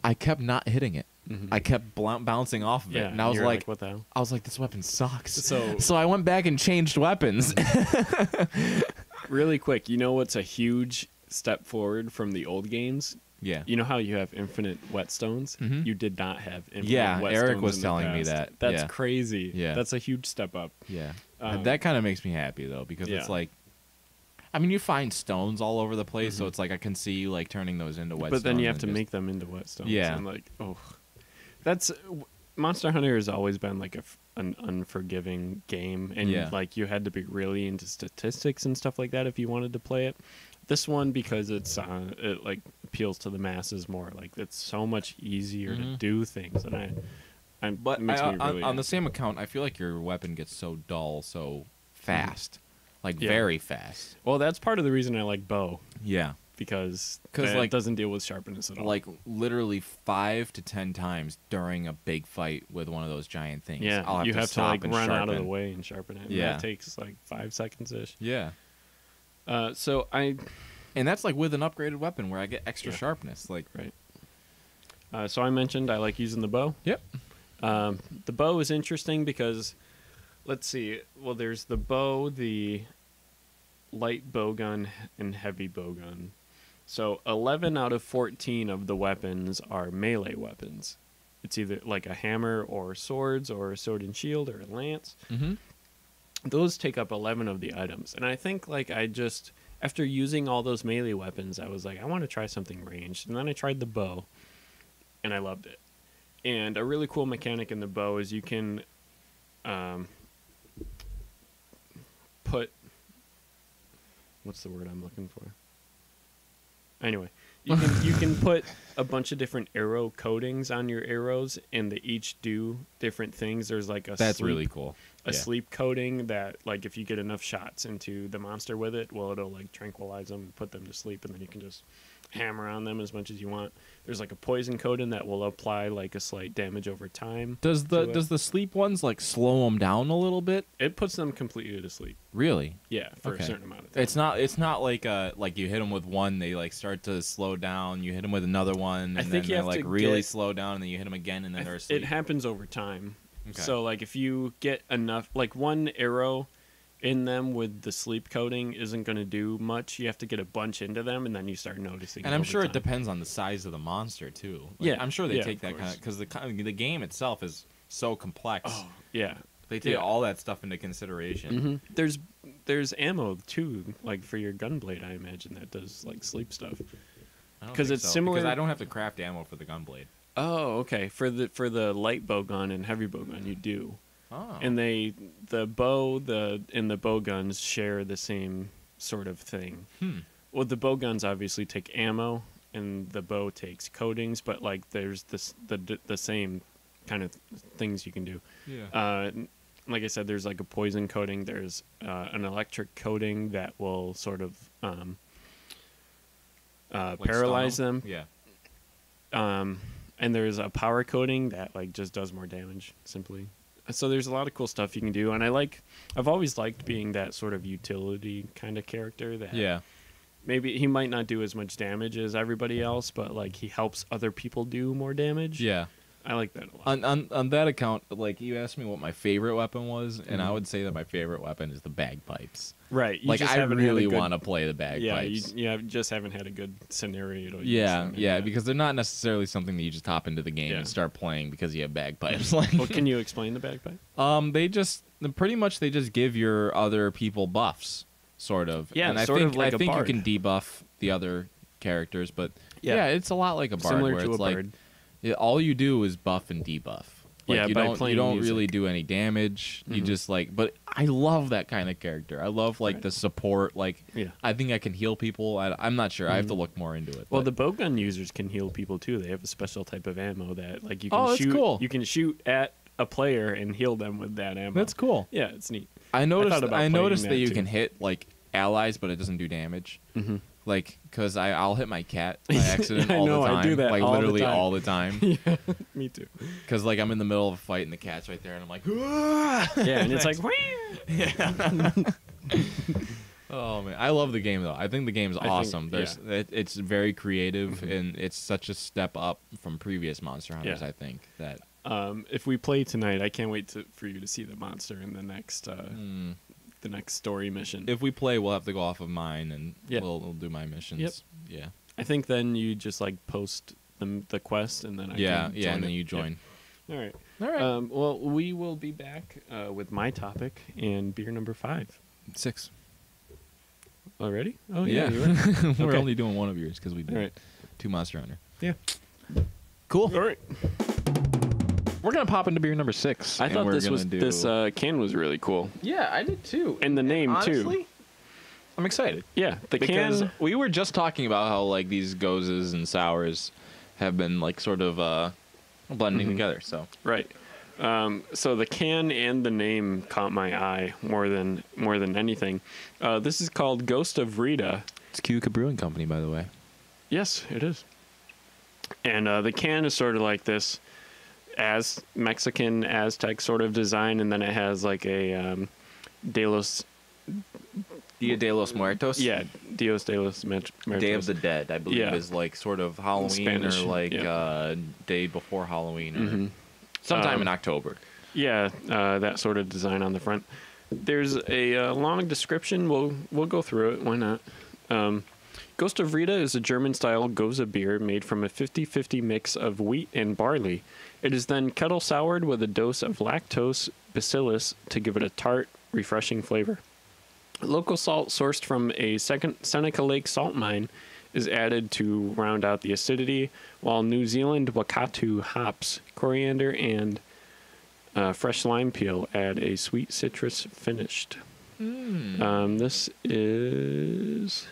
I kept not hitting it. I kept bouncing off of it, Yeah. and I was you're like, what the hell? I was like, this weapon sucks. So I went back and changed weapons. really quick, you know what's a huge step forward from the old games? Yeah. You know how you have infinite whetstones? You did not have infinite Yeah, whetstones. Eric was in the telling me past. that. That's Yeah. crazy. Yeah. That's a huge step up. Yeah. Um, That kind of makes me happy, though, because Yeah. it's like, I mean, you find stones all over the place, so it's like I can see you, like, turning those into whetstones. But then you have to and just- make them into whetstones. Yeah. And like, that's Monster Hunter has always been like an unforgiving game, and like you had to be really into statistics and stuff like that if you wanted to play it. This one, because it like appeals to the masses more. Like it's so much easier to do things, and But it makes me really on the happy. same account, I feel like your weapon gets so dull so fast. Like, Yeah. very fast. Well, that's part of the reason I like bow, Yeah. because like, it doesn't deal with sharpness at all. Like, literally 5 to 10 times during a big fight with one of those giant things. yeah, I'll have you to have to stop like and run out of the sharpen. way and sharpen it. And Yeah. that takes like 5 seconds ish. Yeah. So I. And that's, like, with an upgraded weapon where I get extra Yeah. sharpness. Like, Right. So I mentioned I like using the bow. Yep. The bow is interesting because, let's see. Well, there's the bow, the light bow gun, and heavy bow gun. So 11 out of 14 of the weapons are melee weapons. It's either like a hammer or swords or a sword and shield or a lance. Mm-hmm. Those take up 11 of the items. And I think like after using all those melee weapons, I was like, I want to try something ranged. And then I tried the bow, and I loved it. And a really cool mechanic in the bow is you can put... What's the word I'm looking for? Anyway, you can put a bunch of different arrow coatings on your arrows, and they each do different things. There's like That's really cool. a sleep coating that, like, if you get enough shots into the monster with it, well, it'll like tranquilize them and put them to sleep, and then you can just hammer on them as much as you want. There's like a poison coating that will apply like a slight damage over time. Does the sleep ones, like, slow them down a little bit? It puts them completely to sleep. Really? Yeah, for Okay. a certain amount of time. It's not like you hit them with one, they, like, start to slow down. You hit them with another one, and I think then you they, have like, to really get- slow down, and then you hit them again, and then they're asleep. It happens over time. Okay. So like if you get enough, like one arrow in them with the sleep coating isn't going to do much. You have to get a bunch into them, and then you start noticing. And I'm over sure it time. depends on the size of the monster too. Like, Yeah, I'm sure they yeah, take of that course. because the game itself is so complex. Oh yeah, They take yeah. all that stuff into consideration. There's ammo too, like for your gunblade. I imagine that does like sleep stuff. I don't 'Cause think it's so, similar- Because I don't have to craft ammo for the gunblade. Oh, okay. For the light bow gun and heavy bow gun, you do. Oh. And the bow and the bow guns share the same sort of thing. Well, the bow guns obviously take ammo, and the bow takes coatings, but like there's the same kind of things you can do. Yeah. Like I said, there's like a poison coating. There's an electric coating that will sort of Like paralyze stun them. Yeah. And there's a power coating that like just does more damage simply. So there's a lot of cool stuff you can do, and I've always liked being that sort of utility kind of character that Yeah. maybe he might not do as much damage as everybody else, but like he helps other people do more damage. Yeah. I like that a lot. On that account, like you asked me what my favorite weapon was, and I would say that my favorite weapon is the bagpipes. Right. Like I really want to play the bagpipes. Yeah, you just haven't had a good scenario to use Yeah, them in yeah, yet. because they're not necessarily something that you just hop into the game and start playing because you have bagpipes. Like, Well, can you explain the bagpipe? they just give your other people buffs, sort of. Yeah, and sort of like I a think bard. you can debuff the other characters, but Yeah. yeah, it's a lot like a bard, Similar where to it's a like bard. all you do is buff and debuff. Like, Yeah, you by don't playing really music. do any damage. You just like, but I love that kind of character. I love like the support. Like, Yeah. I think I can heal people. I'm not sure. I have to look more into it. Well, but- the bowgun users can heal people too. They have a special type of ammo that like you can Oh, that's shoot. cool. You can shoot at a player and heal them with that ammo. that's cool. Yeah, it's neat. I noticed. thought about I noticed playing that that you too. can hit like allies, but it doesn't do damage. Mm-hmm. Like, cause I'll hit my cat by accident I all know, the I time. do that like all the literally time. all the time. Yeah, me too. Cause like I'm in the middle of a fight and the cat's right there, and I'm like, Yeah, and it's like, oh man, I love the game though. I think the game's think- awesome. It's very creative and it's such a step up from previous Monster Hunters. Yeah. I think that. if we play tonight, I can't wait for you to see the monster in the next story mission. If we play, we'll have to go off of mine, and Yeah. we'll do my missions. Yep. Yeah. I think then you just like post the quest and then I can join and then it. you join. Yeah. All right. All right. Well, we will be back with my topic and beer number 5. 6. Already? Oh Yeah. you're right. We're Okay. only doing one of yours because we did All right. 2 Monster Hunter. Yeah. Cool. All right. We're gonna pop into beer number 6. I thought this can was really cool, Yeah, I did too. and the name too. Honestly, I'm excited. Yeah, the Because can. we were just talking about how like these gozes and sours have been like sort of blending together. So Right. So the can and the name caught my eye more than anything. This is called Ghost of Rita. it's Cuca Brewing Company, by the way. Yes, it is. And the can is sort of like this as Mexican Aztec sort of design, and then it has like a Dia de los Muertos. Dios de los Muertos. Day of the Dead, I believe, Yeah. is like sort of Halloween Spanish, or like yeah. day before Halloween or Mhm. sometime in October. Yeah, that sort of design on the front. There's a long description. We'll go through it. Why not? Ghost of Rita is a German-style Goza beer made from a 50-50 mix of wheat and barley. It is then kettle soured with a dose of lactose bacillus to give it a tart, refreshing flavor. Local salt sourced from a Seneca Lake salt mine is added to round out the acidity, while New Zealand Wakatu hops, coriander, and fresh lime peel add a sweet citrus finish. This is...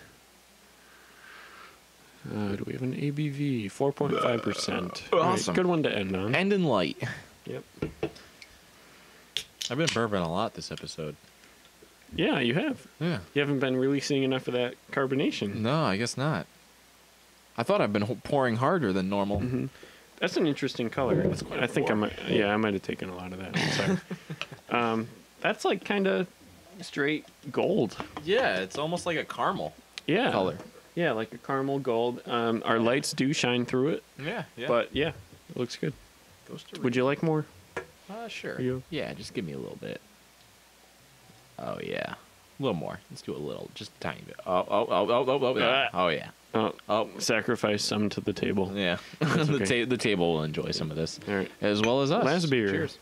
do we have an ABV? 4.5%. Awesome. Good one to end on. And in light. Yep. I've been bourbon a lot this episode. Yeah, you have. Yeah. You haven't been releasing enough of that carbonation. No, I guess not. I thought I've been pouring harder than normal. That's an interesting color. I think I might have taken a lot of that. I'm sorry. That's like kind of straight gold. Yeah, it's almost like a caramel Yeah. color. Yeah, like a caramel gold. Our lights do shine through it, Yeah, yeah. but yeah, it looks good. Would you like more? Sure. You? Yeah, just give me a little bit. Oh yeah, a little more. Let's do a little, just a tiny bit. Oh yeah. Oh yeah. Oh, sacrifice some to the table. Yeah. That's okay. The table will enjoy some of this, All right. as well as us. Last beer. Cheers.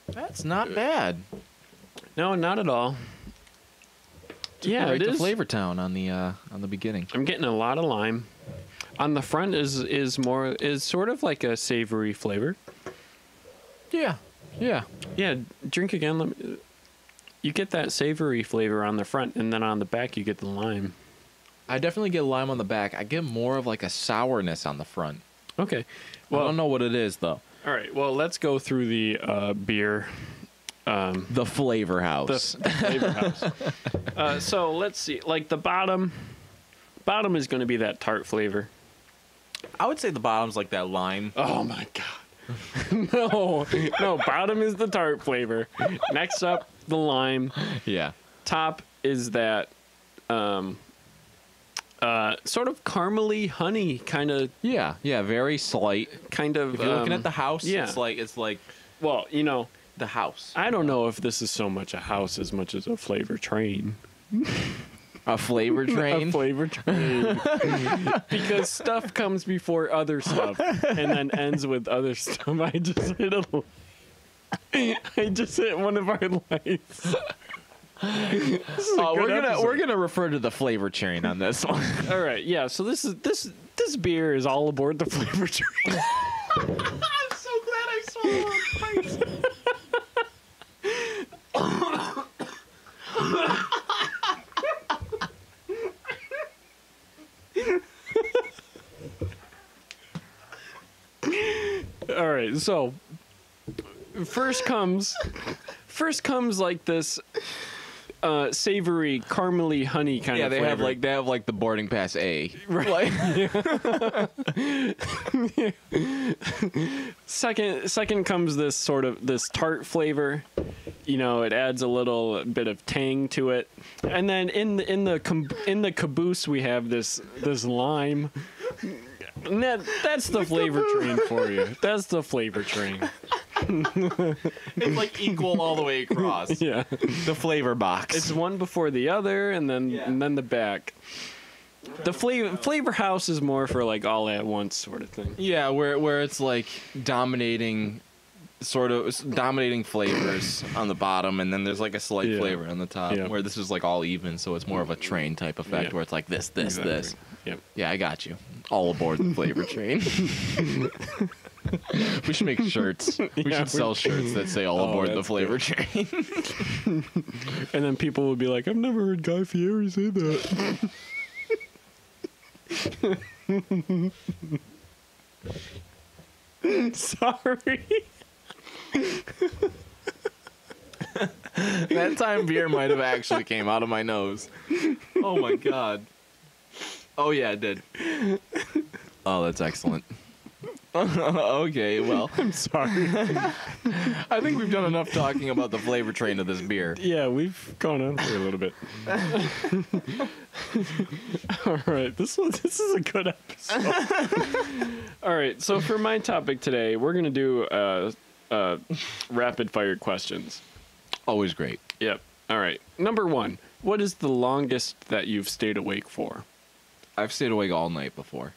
That's not bad. No, not at all. Yeah, right it to is. Flavor Town on the beginning. I'm getting a lot of lime. On the front is sort of like a savory flavor. Yeah. Yeah. Yeah, drink again. You get that savory flavor on the front, and then on the back you get the lime. I definitely get lime on the back. I get more of like a sourness on the front. Okay. Well, I don't know what it is though. All right. Well, let's go through the beer. The flavor house. The flavor house. So let's see. Like the bottom is going to be that tart flavor. I would say the bottom's like that lime. Oh my god. No. Bottom is the tart flavor. Next up, the lime. Yeah. Top is that sort of caramely honey kind of. Yeah, very slight. Kind of. If you're looking at the house, yeah. it's like Well, you know, the house. I don't know if this is so much a house as much as a flavor train. A flavor train? A flavor train. Because stuff comes before other stuff and then ends with other stuff. I just hit one of our lights. We're gonna refer to the flavor train on this one. All right, yeah. So this beer is all aboard the flavor train. I'm so glad I swallowed. All right, so first comes like this savory, caramely honey kind of flavor. They have like the boarding pass A. Right. Second comes this tart flavor. You know, it adds a little bit of tang to it, and then in the caboose we have this lime. And that's the flavor train for you. That's the flavor train. It's like equal all the way across. Yeah. The flavor box. It's one before the other, and then the back. The flavor house is more for like all at once sort of thing. Yeah, where it's like dominating flavors on the bottom, and then there's like a slight flavor on the top. Yeah. Where this is like all even, so it's more of a train type effect, Yeah. where it's like this. Exactly. Yep. Yeah, I got you. All aboard the flavor train. We should make shirts. We should sell shirts that say all aboard the flavor train. And then people will be like, I've never heard Guy Fieri say that. Sorry. That time beer might have actually came out of my nose. Oh my god. Oh yeah, it did. Oh, that's excellent. Okay, well, I'm sorry. I think we've done enough talking about the flavor train of this beer. Yeah, we've gone on for a little bit. All right, this is a good episode. All right, so for my topic today, we're gonna do rapid fire questions. Always great. Yep. All right. Number 1, what is the longest that you've stayed awake for? I've stayed awake all night before.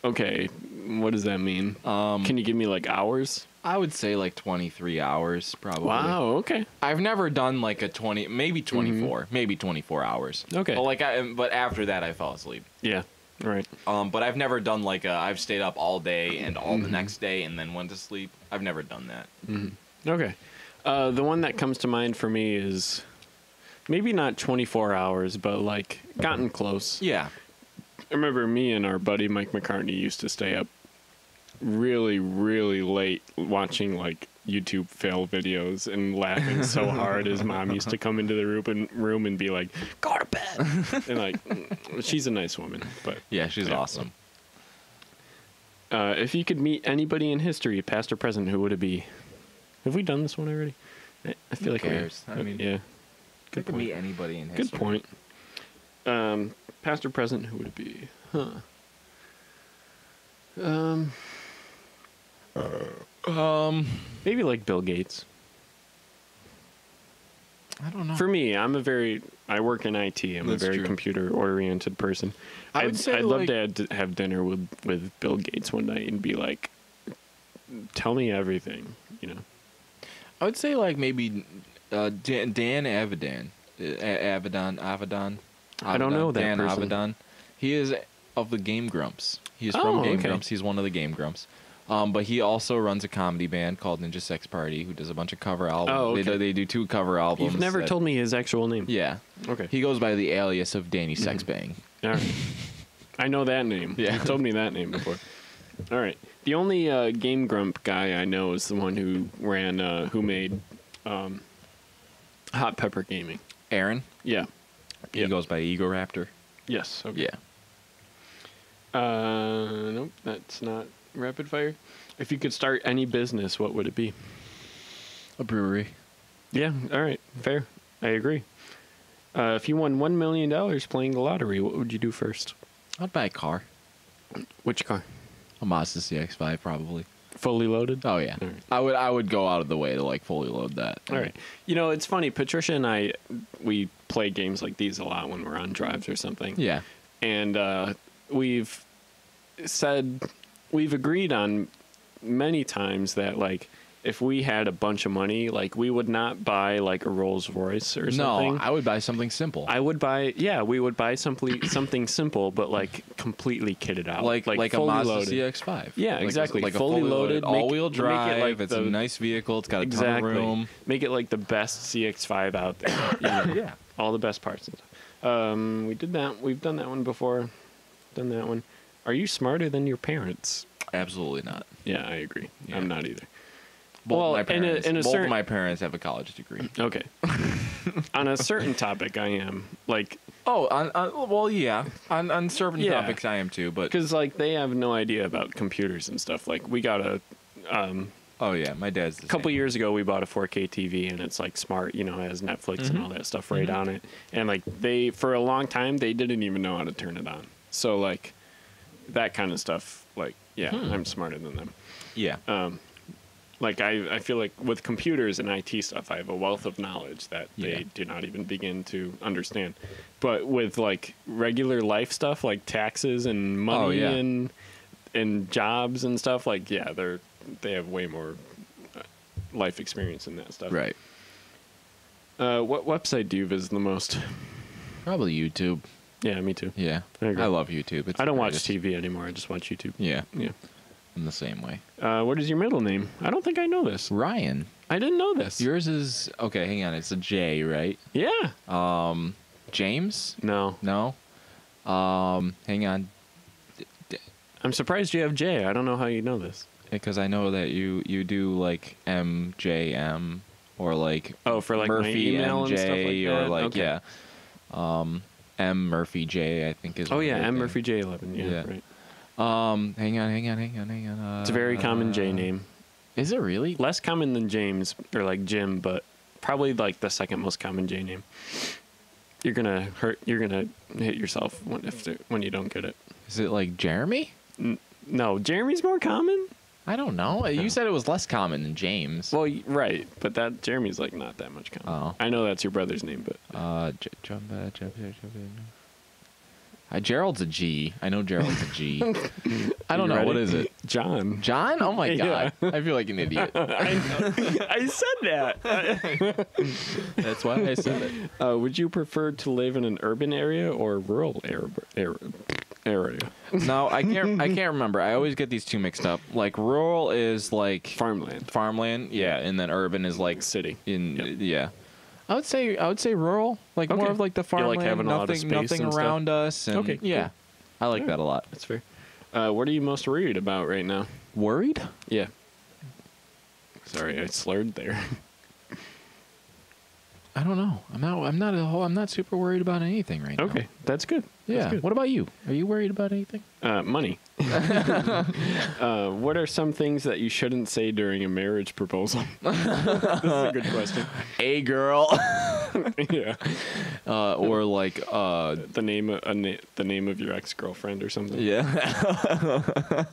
Okay, what does that mean? Can you give me like hours? I would say like 23 hours, probably. Wow. Okay. I've never done like a 20, maybe 24, maybe 24 hours. Okay. But after that, I fell asleep. Yeah. All right. But I've never done like I've stayed up all day and all the next day and then went to sleep. I've never done that. Okay. The one that comes to mind for me is maybe not 24 hours, but like gotten close. Yeah. I remember me and our buddy Mike McCartney used to stay up really, really late watching like YouTube fail videos and laughing so hard. His mom used to come into the room and be like, "Go to bed," and like, she's a nice woman, but yeah, she's awesome. If you could meet anybody in history, past or present, who would it be? Have we done this one already? I feel like cares? I mean, yeah. Good point. Meet anybody in history. Good point. Past or present, who would it be? Maybe like Bill Gates. I don't know. For me, I work in IT. I'm That's a very true. computer-oriented person. I'd love to have dinner with Bill Gates one night and be like, tell me everything, you know. I would say like maybe Dan Avidan. Avidan. I don't know that Dan person. Avidan. He is of the Game Grumps. He is from Game Grumps. He's one of the Game Grumps. But he also runs a comedy band called Ninja Sex Party, who does a bunch of cover albums. Oh, okay. They do 2 cover albums. You've never told me his actual name. Yeah. Okay. He goes by the alias of Danny Sexbang. All right. I know that name. Yeah. You told me that name before. All right. The only Game Grump guy I know is the one who made Hot Pepper Gaming. Aaron? Yeah. He goes by Egoraptor. Yes. Okay. Yeah. Nope, that's not rapid fire. If you could start any business, what would it be? A brewery. Yeah, all right, fair. I agree. If you won $1 million playing the lottery, what would you do first? I'd buy a car. Which car? A Mazda CX-5 probably. Fully loaded? Oh yeah. All right. I would go out of the way to like fully load that. All right. You know, it's funny. Patricia and I, we play games like these a lot when we're on drives or something. Yeah. And we've agreed on many times that like if we had a bunch of money, like we would not buy like a Rolls Royce or something. No, I would buy something simple. we would buy something simple, but like completely kitted out, like a fully Mazda loaded. CX-5. Yeah, exactly. Like fully a fully loaded, all-wheel drive. Make it like it's a nice vehicle. It's got a ton of room. Make it like the best CX-5 out there. You know, Yeah. all the best parts and stuff. We did that. We've done that one before. Done that one. Are you smarter than your parents? Absolutely not. Yeah, I agree. Yeah. I'm not either. Both of certain my parents have a college degree. Okay. On a certain topic, I am like. Oh, on certain topics I am too, but because like they have no idea about computers and stuff. Like we got a. Oh yeah, my dad's the A couple same. years ago, we bought a 4K TV, and it's like smart. You know, it has Netflix and all that stuff right on it. And like for a long time, they didn't even know how to turn it on. So like, that kind of stuff. Like, yeah, I'm smarter than them. Yeah. Like I feel like with computers and IT stuff, I have a wealth of knowledge that they do not even begin to understand. But with like regular life stuff, like taxes and money and jobs and stuff, like they have way more life experience in that stuff. Right. What website do you visit the most? Probably YouTube. Yeah, me too. Yeah. I agree. I love YouTube. It's I don't the watch greatest. TV anymore. I just watch YouTube. Yeah. Yeah. I'm the same way. What is your middle name? I don't think I know this. Ryan. I didn't know this. Yours is okay. Hang on. It's a J, right? Yeah. James? No. No. Hang on. I'm surprised you have J. I don't know how you know this. Because I know that you do like MJM or like For like my Murphy email MJ and stuff like or that? like Okay. M Murphy J I think is. Oh one yeah, of your M things. Murphy J11. Yeah, Yeah. right. Hang on. It's a very common J name. Is it really? Less common than James or like Jim, but probably like the second most common J name. You're gonna hit yourself when you don't get it. Is it like Jeremy? No, Jeremy's more common. I don't know. You said it was less common than James. Well, right, but that Jeremy's like not that much common. Oh. I know that's your brother's name, but Gerald's a G. I know Gerald's a G. I don't You know. ready? What is it? John. John? Oh my Yeah. God. I feel like an idiot. I know. I said that. That's why I said it. Would you prefer to live in an urban area or a rural area? No, I can't remember. I always get these two mixed up. Like rural is like Farmland. yeah, and then urban is like City. Yeah. I would say rural, like more Okay. of like the You farmland, like having a lot of space nothing and stuff? around us. And Okay, yeah, cool. I like that a lot. That's fair. What are you most worried about right now? Worried? Yeah. Sorry, I slurred there. I don't know. I'm not super worried about anything right now. Okay, that's good. Yeah. That's good. What about you? Are you worried about anything? Money. What are some things that you shouldn't say during a marriage proposal? This is a good question. A girl. Yeah. Or like The name of your ex-girlfriend or something. yeah.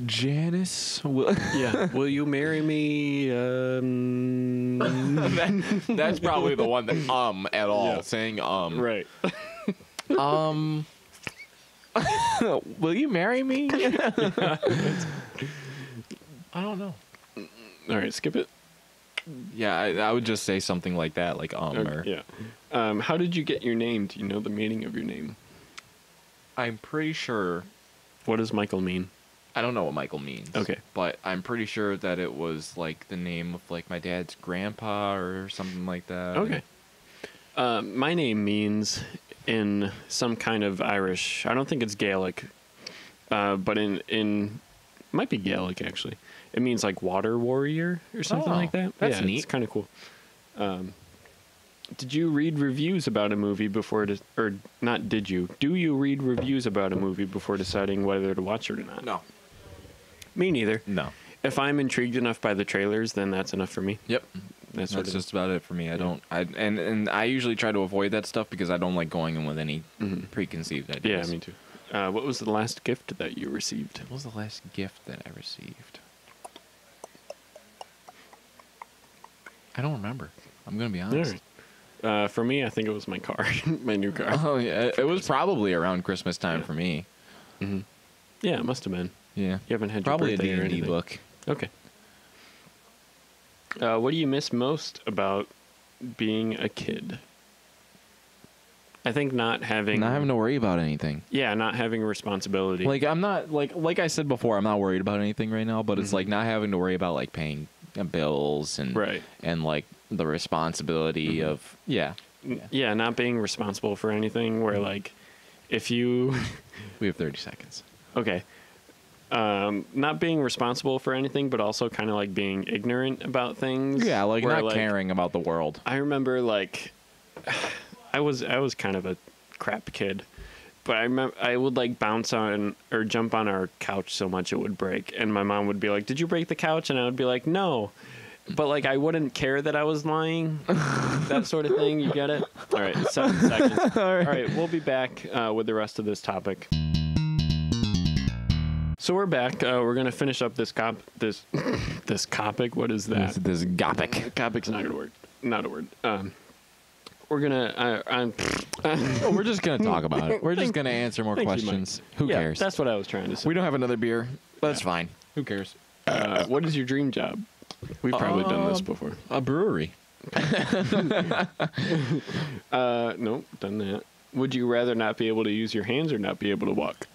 Janice. Yeah. Will you marry me? That's probably the one that at all. Yeah. Saying Right. Will you marry me? I don't know. All right, skip it. Yeah, I would just say something like that, like or Yeah. How did you get your name? Do you know the meaning of your name? I'm pretty sure. What does Michael mean? I don't know what Michael means. Okay. But I'm pretty sure that it was like the name of like my dad's grandpa or something like that. Okay. My name means in some kind of Irish. I don't think it's Gaelic, but in might be Gaelic actually. It means like water warrior or something like that. That's yeah, neat. It's kind of cool. Did you read reviews about a movie before or not? Did you? Do you read reviews about a movie before deciding whether to watch it or not? No. Me neither. No. If I'm intrigued enough by the trailers, then that's enough for me. Yep. That sort That's of just about it for me. And I usually try to avoid that stuff because I don't like going in with any preconceived ideas. Yeah, me too. What was the last gift that you received? What was the last gift that I received? I don't remember. I'm gonna be honest. For me, I think it was my car, my new car. Oh yeah, it was probably around Christmas time for me. Mm-hmm. Yeah, it must have been. Yeah, You haven't had probably your birthday a or D&D anything. book. Okay. What do you miss most about being a kid? I think not having to worry about anything. Yeah, not having responsibility. Like I'm not like I said before, I'm not worried about anything right now. But it's like not having to worry about like paying bills and and like the responsibility of not being responsible for anything. Where like if you we have 30 seconds. Okay. Not being responsible for anything, but also kind of like being ignorant about things. Yeah, like where, not caring about the world. I remember like I was kind of a crap kid, but I remember I would like bounce on or jump on our couch so much it would break, and my mom would be like, "Did you break the couch?" And I would be like, "No," but like I wouldn't care that I was lying, that sort of thing. You get it? All right, 7 seconds. All right, we'll be back with the rest of this topic. So we're back. We're gonna finish up this this topic. What is that? This gopic. Topic's not gonna work. Not a word. We're gonna. We're just gonna talk about it. We're just gonna answer more Thank you, questions. Mike. Who Yeah, cares? That's what I was trying to say. We don't have another beer. That's fine. Who cares? What is your dream job? We've probably done this before. A brewery. Nope, done that. Would you rather not be able to use your hands or not be able to walk?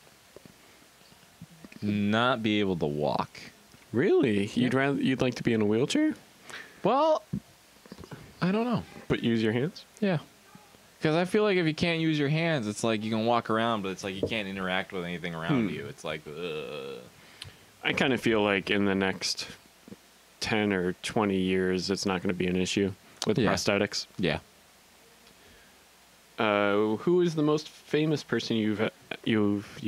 Not be able to walk. Really? You'd like to be in a wheelchair, Well, I don't know. but use your hands? Yeah. Because I feel like if you can't use your hands, it's like you can walk around, but it's like you can't interact with anything around you. It's like, I kind of feel like in the next 10 or 20 years, it's not going to be an issue with prosthetics. yeah. Who is the most famous person you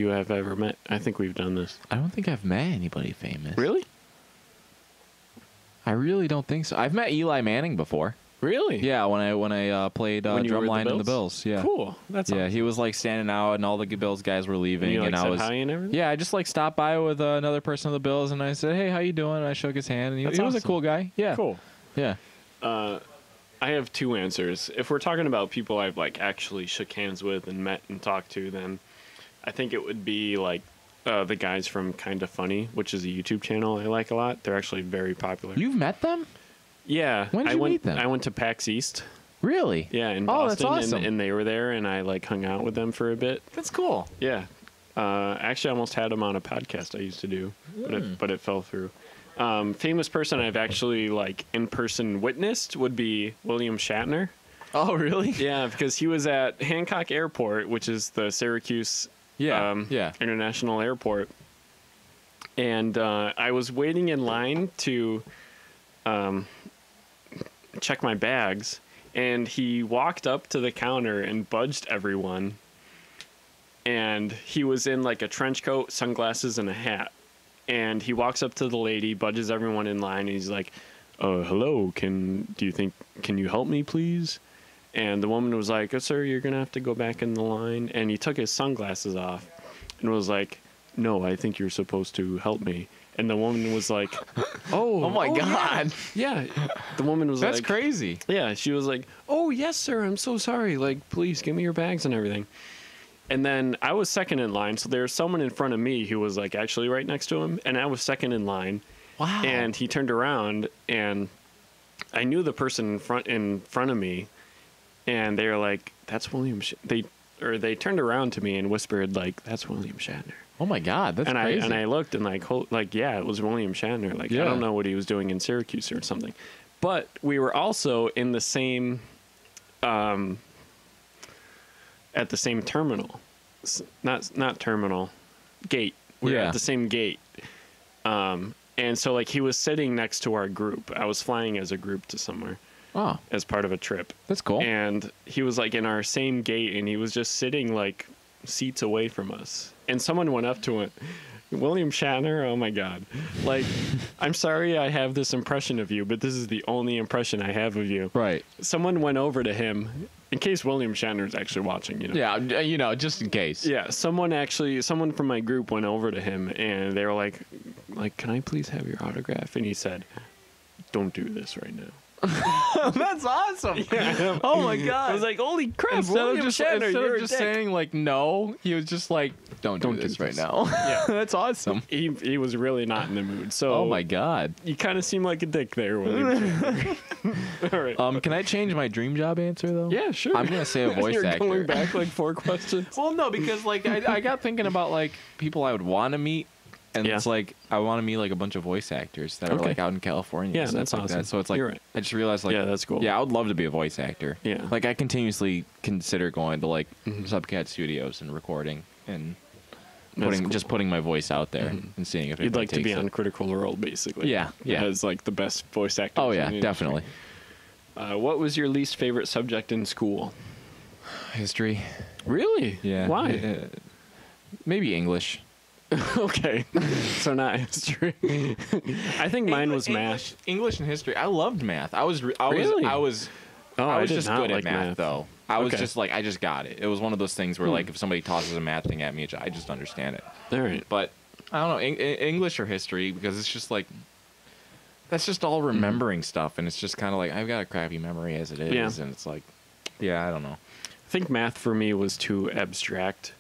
have ever met? I think we've done this. I don't think I've met anybody famous. Really? I really don't think so. I've met Eli Manning before. Really? Yeah, when I played When you were with the drumline in the Bills? Bills. Yeah. Cool. That's awesome. He was like standing out, and all the Bills guys were leaving, And you like I said was hi and everything? yeah. I just like stopped by with another person of the Bills, and I said, "Hey, how you doing?" And I shook his hand, and he was a awesome. cool guy. Yeah. Cool. Yeah. I have two answers. If we're talking about people I've like actually shook hands with and met and talked to, then I think it would be like the guys from Kinda Funny, which is a YouTube channel I like a lot. They're actually very popular. You've met them? Yeah. When did you meet them? I went to PAX East. Really? Yeah, in Oh, that's Boston, awesome. and they were there, and I like hung out with them for a bit. That's cool. Yeah. Actually, I almost had them on a podcast I used to do, but it fell through. Famous person I've actually like in person witnessed would be William Shatner. Oh, really? Yeah, because he was at Hancock Airport, which is the Syracuse International Airport, and I was waiting in line to check my bags, and he walked up to the counter and budged everyone, and he was in like a trench coat, sunglasses, and a hat. And he walks up to the lady, budges everyone in line, and he's like, hello, can you help me, please? And the woman was like, sir, you're going to have to go back in the line. And he took his sunglasses off and was like, no, I think you're supposed to help me. And the woman was like, oh my God. Yeah. The woman was That's like, crazy. yeah. She was like, oh, yes, sir, I'm so sorry. Like, please give me your bags and everything. And then I was second in line, so there was someone in front of me who was like actually right next to him, and I was second in line. Wow. And he turned around, and I knew the person in front of me, and they were like, "That's William." They turned around to me and whispered like, "That's William Shatner." Oh my God, that's crazy. I looked and like yeah, it was William Shatner. Like I don't know what he was doing in Syracuse or something, but we were also in the same. At the same terminal, not terminal, gate. We were at the same gate, and so like he was sitting next to our group. I was flying as a group to somewhere, as part of a trip. That's cool. And he was like in our same gate, and he was just sitting like seats away from us. And someone went up to him, William Shatner, oh my God. Like, I'm sorry I have this impression of you, but this is the only impression I have of you. Right. Someone went over to him, in case William Shatner is actually watching, you know. Yeah, you know, just in case. Yeah, someone from my group went over to him, and they were like, can I please have your autograph? And he said, don't do this right now. That's awesome. Yeah. Oh my God. I was like, holy crap, Instead William of just, Shatner, instead you're of a just dick. saying like no, he was just like, don't do this right now. Yeah. That's awesome. He was really not in the mood. So Oh my God. you kind of seem like a dick there, William Shatner. All right. Can I change my dream job answer though? Yeah, sure. I'm gonna say a voice You're actor. going back like 4 questions. Well, no, because like I got thinking about like people I would want to meet, and Yeah. it's like I want to meet like a bunch of voice actors that are Okay. like out in California. Yeah, and stuff that's like awesome. That. So it's like You're right. I just realized like Yeah, that's cool. Yeah, I would love to be a voice actor. Yeah. like I continuously consider going to like Subcat Studios and recording and That's cool. just putting my voice out there and seeing if You'd anybody like to be takes on it. Critical Role, basically. Yeah, yeah. As like the best voice actor. Oh yeah, definitely. What was your least favorite subject in school? History. Really? Yeah. Why? Maybe English. Okay. So not history. I think mine was math. English and history. I loved math. I was Really? I was Oh, I was did just not good like at math, though. I was Okay. just like I just got it. It was one of those things where like if somebody tosses a math thing at me, I just understand it. All right. But I don't know English or history because it's just like that's just all remembering stuff, and it's just kind of like I've got a crappy memory as it is, Yeah. and it's like yeah, I don't know. I think math for me was too abstract.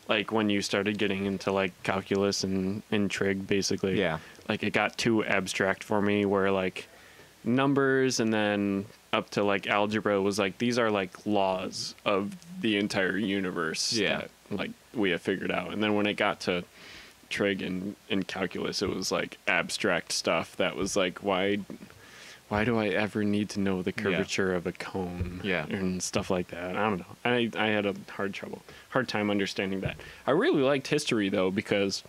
Like when you started getting into like calculus and trig, basically. Yeah. Like it got too abstract for me where like numbers and then up to like algebra was like these are like laws of the entire universe Yeah. that like we have figured out. And then when it got to trig and calculus, it was like abstract stuff that was like why do I ever need to know the curvature of a cone? Yeah. And stuff like that. I don't know. I had a hard time understanding that. I really liked history though, because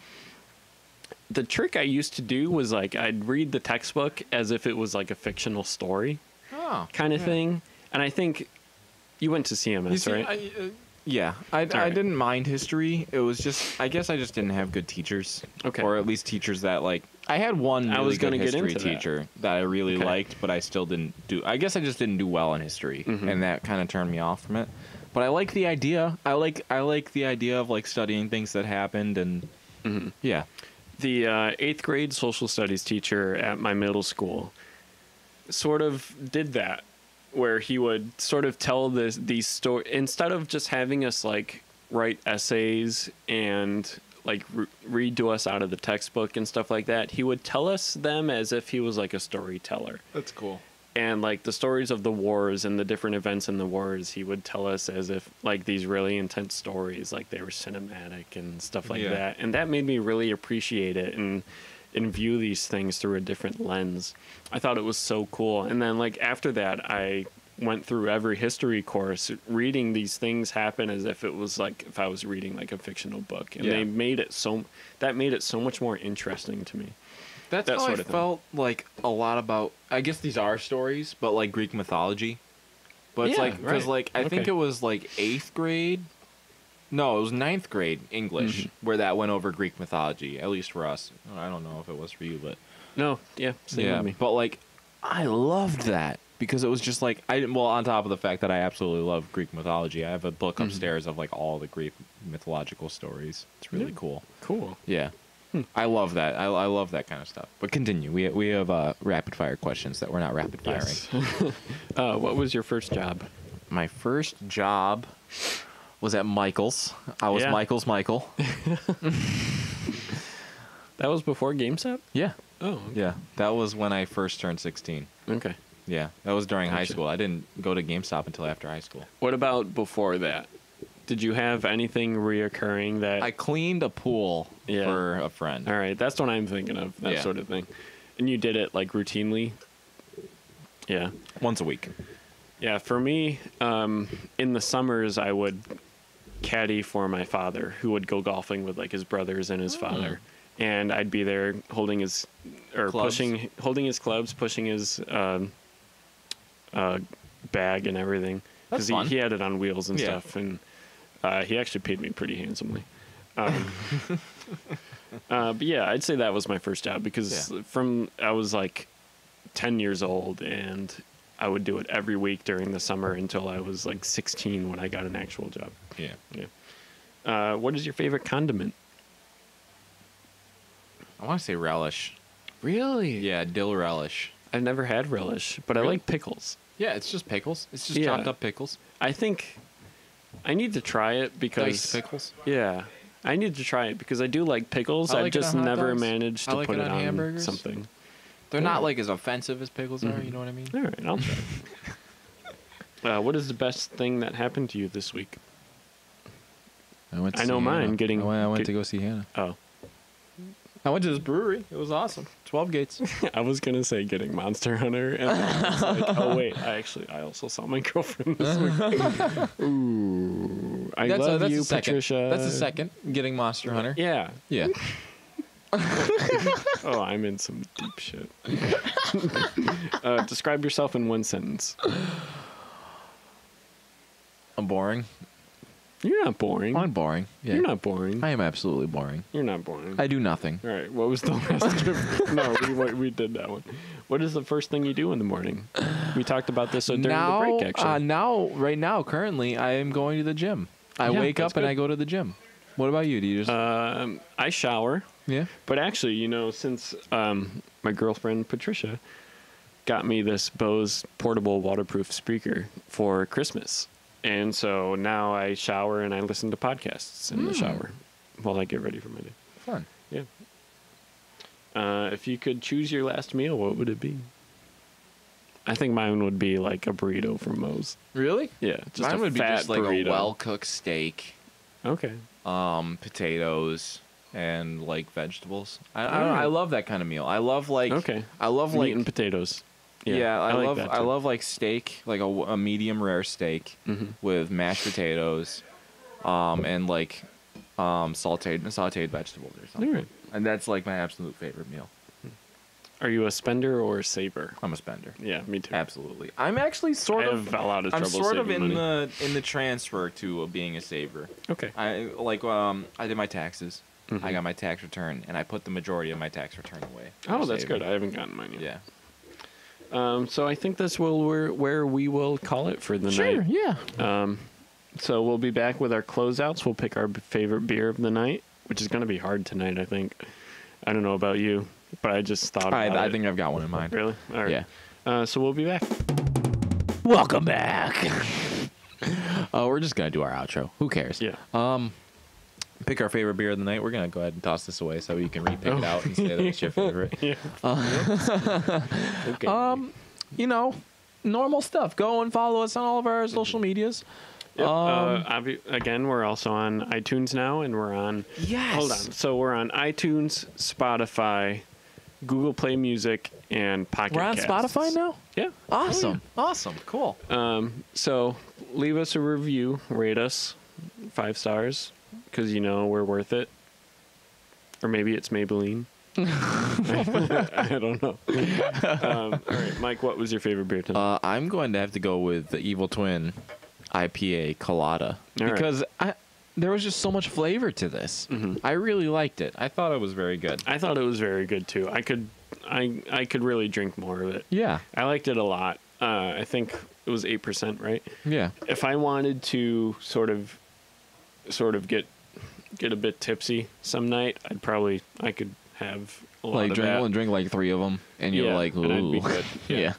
the trick I used to do was like I'd read the textbook as if it was like a fictional story Oh, kind of thing. And I think you went to CMS, You see, right? yeah, I right. didn't mind history. It was just, I guess I just didn't have good teachers. Okay. Or at least teachers that like, I had one I really was good gonna get history into that. teacher that I really Okay. liked, but I still didn't do, I guess I just didn't do well in history. And that kind of turned me off from it. But I like the idea. I like the idea of like studying things that happened and yeah. The 8th grade social studies teacher at my middle school sort of did that, where he would sort of tell these stories instead of just having us like write essays and like read to us out of the textbook and stuff like that. He would tell us them as if he was like a storyteller. That's cool. And like the stories of the wars and the different events in the wars, he would tell us as if like these really intense stories, like they were cinematic and stuff like Yeah. that. And that made me really appreciate it and view these things through a different lens. I thought it was so cool. And then like after that, I went through every history course reading these things happen as if it was like if I was reading like a fictional book. And Yeah. they made it so much more interesting to me. That's That how sort I of thing. felt like a lot about. I guess these are stories, but like Greek mythology. But it's Yeah, like because right. like I think Okay. it was like 8th grade. No, it was 9th grade English where that went over Greek mythology. At least for us. I don't know if it was for you, but No, yeah, same yeah. with me. But like, I loved that because it was just like on top of the fact that I absolutely love Greek mythology, I have a book upstairs of like all the Greek mythological stories. It's really cool. Cool. Yeah. I love that. I love that kind of stuff. But continue. We have rapid fire questions that we're not rapid firing. Yes. What was your first job? My first job was at Michael's. I was Yeah. Michael's Michael. That was before GameStop? Yeah. Oh, Yeah. That was when I first turned 16. okay. Yeah. That was during high Gotcha. school. I didn't go to GameStop until after high school. What about before that? Did you have anything reoccurring that... I cleaned a pool Yeah. for a friend. All right, that's what I'm thinking of, that Yeah. sort of thing. And you did it, like, routinely? Yeah. Once a week. Yeah, for me, in the summers, I would caddy for my father, who would go golfing with, like, his brothers and his father. And I'd be there holding his... Or Clubs? holding his clubs, pushing his bag and everything. That's Because fun. he had it on wheels and Yeah. stuff. And he actually paid me pretty handsomely. But yeah, I'd say that was my first job because I was like 10 years old and I would do it every week during the summer until I was like 16 when I got an actual job. Yeah. What is your favorite condiment? I want to say relish. Really? Yeah, dill relish. I've never had relish, but Really? I like pickles. Yeah, it's just pickles. It's just Yeah. chopped up pickles. I think I need to try it because Diced pickles. Yeah, I need to try it because I do like pickles. I I've like it just on hot never dogs. managed I to like put it it on on hamburgers. something. They're not like as offensive as pickles are. You know what I mean? All right, I'll try. What is the best thing that happened to you this week? I went. To I see know mine. Hannah. Getting. I went to go see Hannah. Oh, I went to this brewery. It was awesome. 12 gates. I was gonna say getting Monster Hunter, and I was like, oh wait, I also saw my girlfriend this week. Ooh, I love you, Patricia. That's the second. Getting Monster Hunter. Yeah. Yeah. Oh, I'm in some deep shit. Describe yourself in one sentence. I'm boring. You're not boring. I'm boring. Yeah. You're not boring. I am absolutely boring. You're not boring. I do nothing. All right. What was the last? No, we did that one. What is the first thing you do in the morning? We talked about this during the break, actually. Right now, currently, I am going to the gym. I wake up and I go to the gym. What about you? Do you just? I shower. Yeah. But actually, since my girlfriend Patricia got me this Bose portable waterproof speaker for Christmas. And so now I shower and I listen to podcasts in the shower while I get ready for my day. Fun. Yeah. If you could choose your last meal, what would it be? I think mine would be like a burrito from Moe's. Really? Yeah. Just mine would be just like burrito. a well-cooked steak. Okay. Potatoes and like vegetables. I love that kind of meal. I love like Meat and potatoes. Yeah, I like that too. love like steak, like a medium rare steak with mashed potatoes, and like sautéed vegetables or something. All right. And that's like my absolute favorite meal. Are you a spender or a saver? I'm a spender. Yeah, me too. Absolutely. I'm actually sort of a lot of trouble in money. the transfer to being a saver. Okay. I did my taxes. I got my tax return, and I put the majority of my tax return away. Oh, that's good. I haven't gotten mine yet. Yeah. So I think this where we will call it for the night. Sure, yeah. So we'll be back with our closeouts. We'll pick our favorite beer of the night, which is going to be hard tonight, I think. I don't know about you, but I just thought about it. I think I've got one in mind. Really? All right. Yeah. So we'll be back. Welcome back. We're just going to do our outro. Who cares? Yeah. Pick our favorite beer of the night. We're going to go ahead and toss this away so you can re-pick it out and say that it's your favorite. Yeah. Okay. Normal stuff. Go and follow us on all of our social medias. Yep. Again, we're also on iTunes now, and we're on... Yes. Hold on. So we're on iTunes, Spotify, Google Play Music, and Pocket We're on Casts. Spotify now? Yeah. Awesome. Awesome. Cool. So leave us a review. Rate us 5 stars, because we're worth it. Or maybe it's Maybelline. I don't know. All right, Mike, what was your favorite beer tonight? I'm going to have to go with the Evil Twin IPA Kol Ata because there was just so much flavor to this. I really liked it. I thought it was very good. I thought it was very good too. I could really drink more of it. Yeah. I liked it a lot. I think it was 8%, right? Yeah. If I wanted to sort of get a bit tipsy some night, I could have a lot of that. Drink like 3 of them, and you're like, ooh. And I'd be good. Yeah.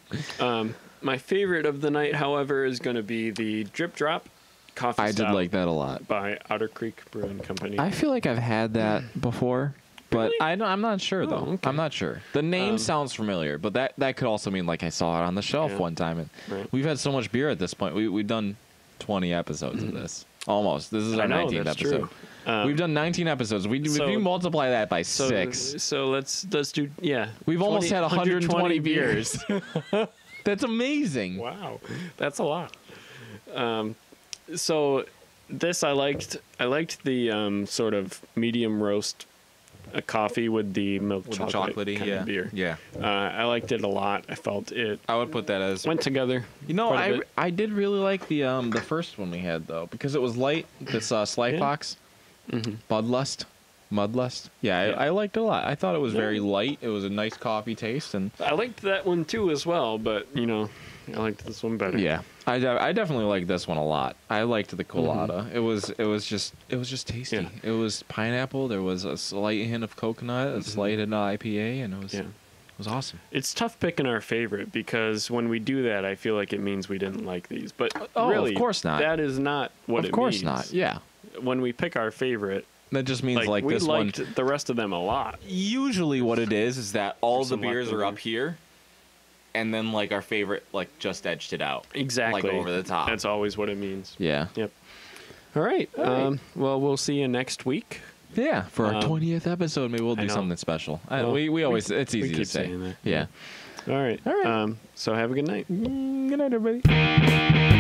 My favorite of the night, however, is going to be the Drip Drop Coffee I Stout did like that a lot. by Otter Creek Brewing Company. I feel like I've had that before, but Really? I'm not sure though. Okay. I'm not sure. The name sounds familiar, but that could also mean like I saw it on the shelf one time. And Right. we've had so much beer at this point. We've done 20 episodes of this. Almost. This is our 19th that's episode. true. We've done 19 episodes. If you multiply that by 6, So let's do we've almost had 120 beers. That's amazing. Wow, that's a lot. So this I liked the sort of medium roast coffee with the milk chocolate kind of beer. Yeah. I liked it a lot. I felt it I would put that as went together. quite a bit. I did really like the first one we had though because it was light. This Sly Fox, Budlust. Mudlust. Yeah, Yeah. I liked it a lot. I thought it was Yeah. very light. It was a nice coffee taste, and I liked that one too as well, but I liked this one better. yeah, I definitely like this one a lot. I liked the Kol Ata. It was just tasty. Yeah. It was pineapple. There was a slight hint of coconut, a slight hint of IPA, and it was awesome. It's tough picking our favorite because when we do that, I feel like it means we didn't like these. But Oh, really, of course not. That is not what it means. Of course not. Yeah, When we pick our favorite, that just means like we this liked one. the rest of them a lot. Usually, what it is that all the some beers are leftover. up here, and then like our favorite like just edged it out. Exactly. Like over the top. That's always what it means. Yeah. Yep. All right. Well, we'll see you next week. Yeah, for our 20th episode, maybe we'll I do know. something special. Well, we always, it's we easy to keep say. saying that. Yeah. All right. All right. So have a good night. Good night, everybody.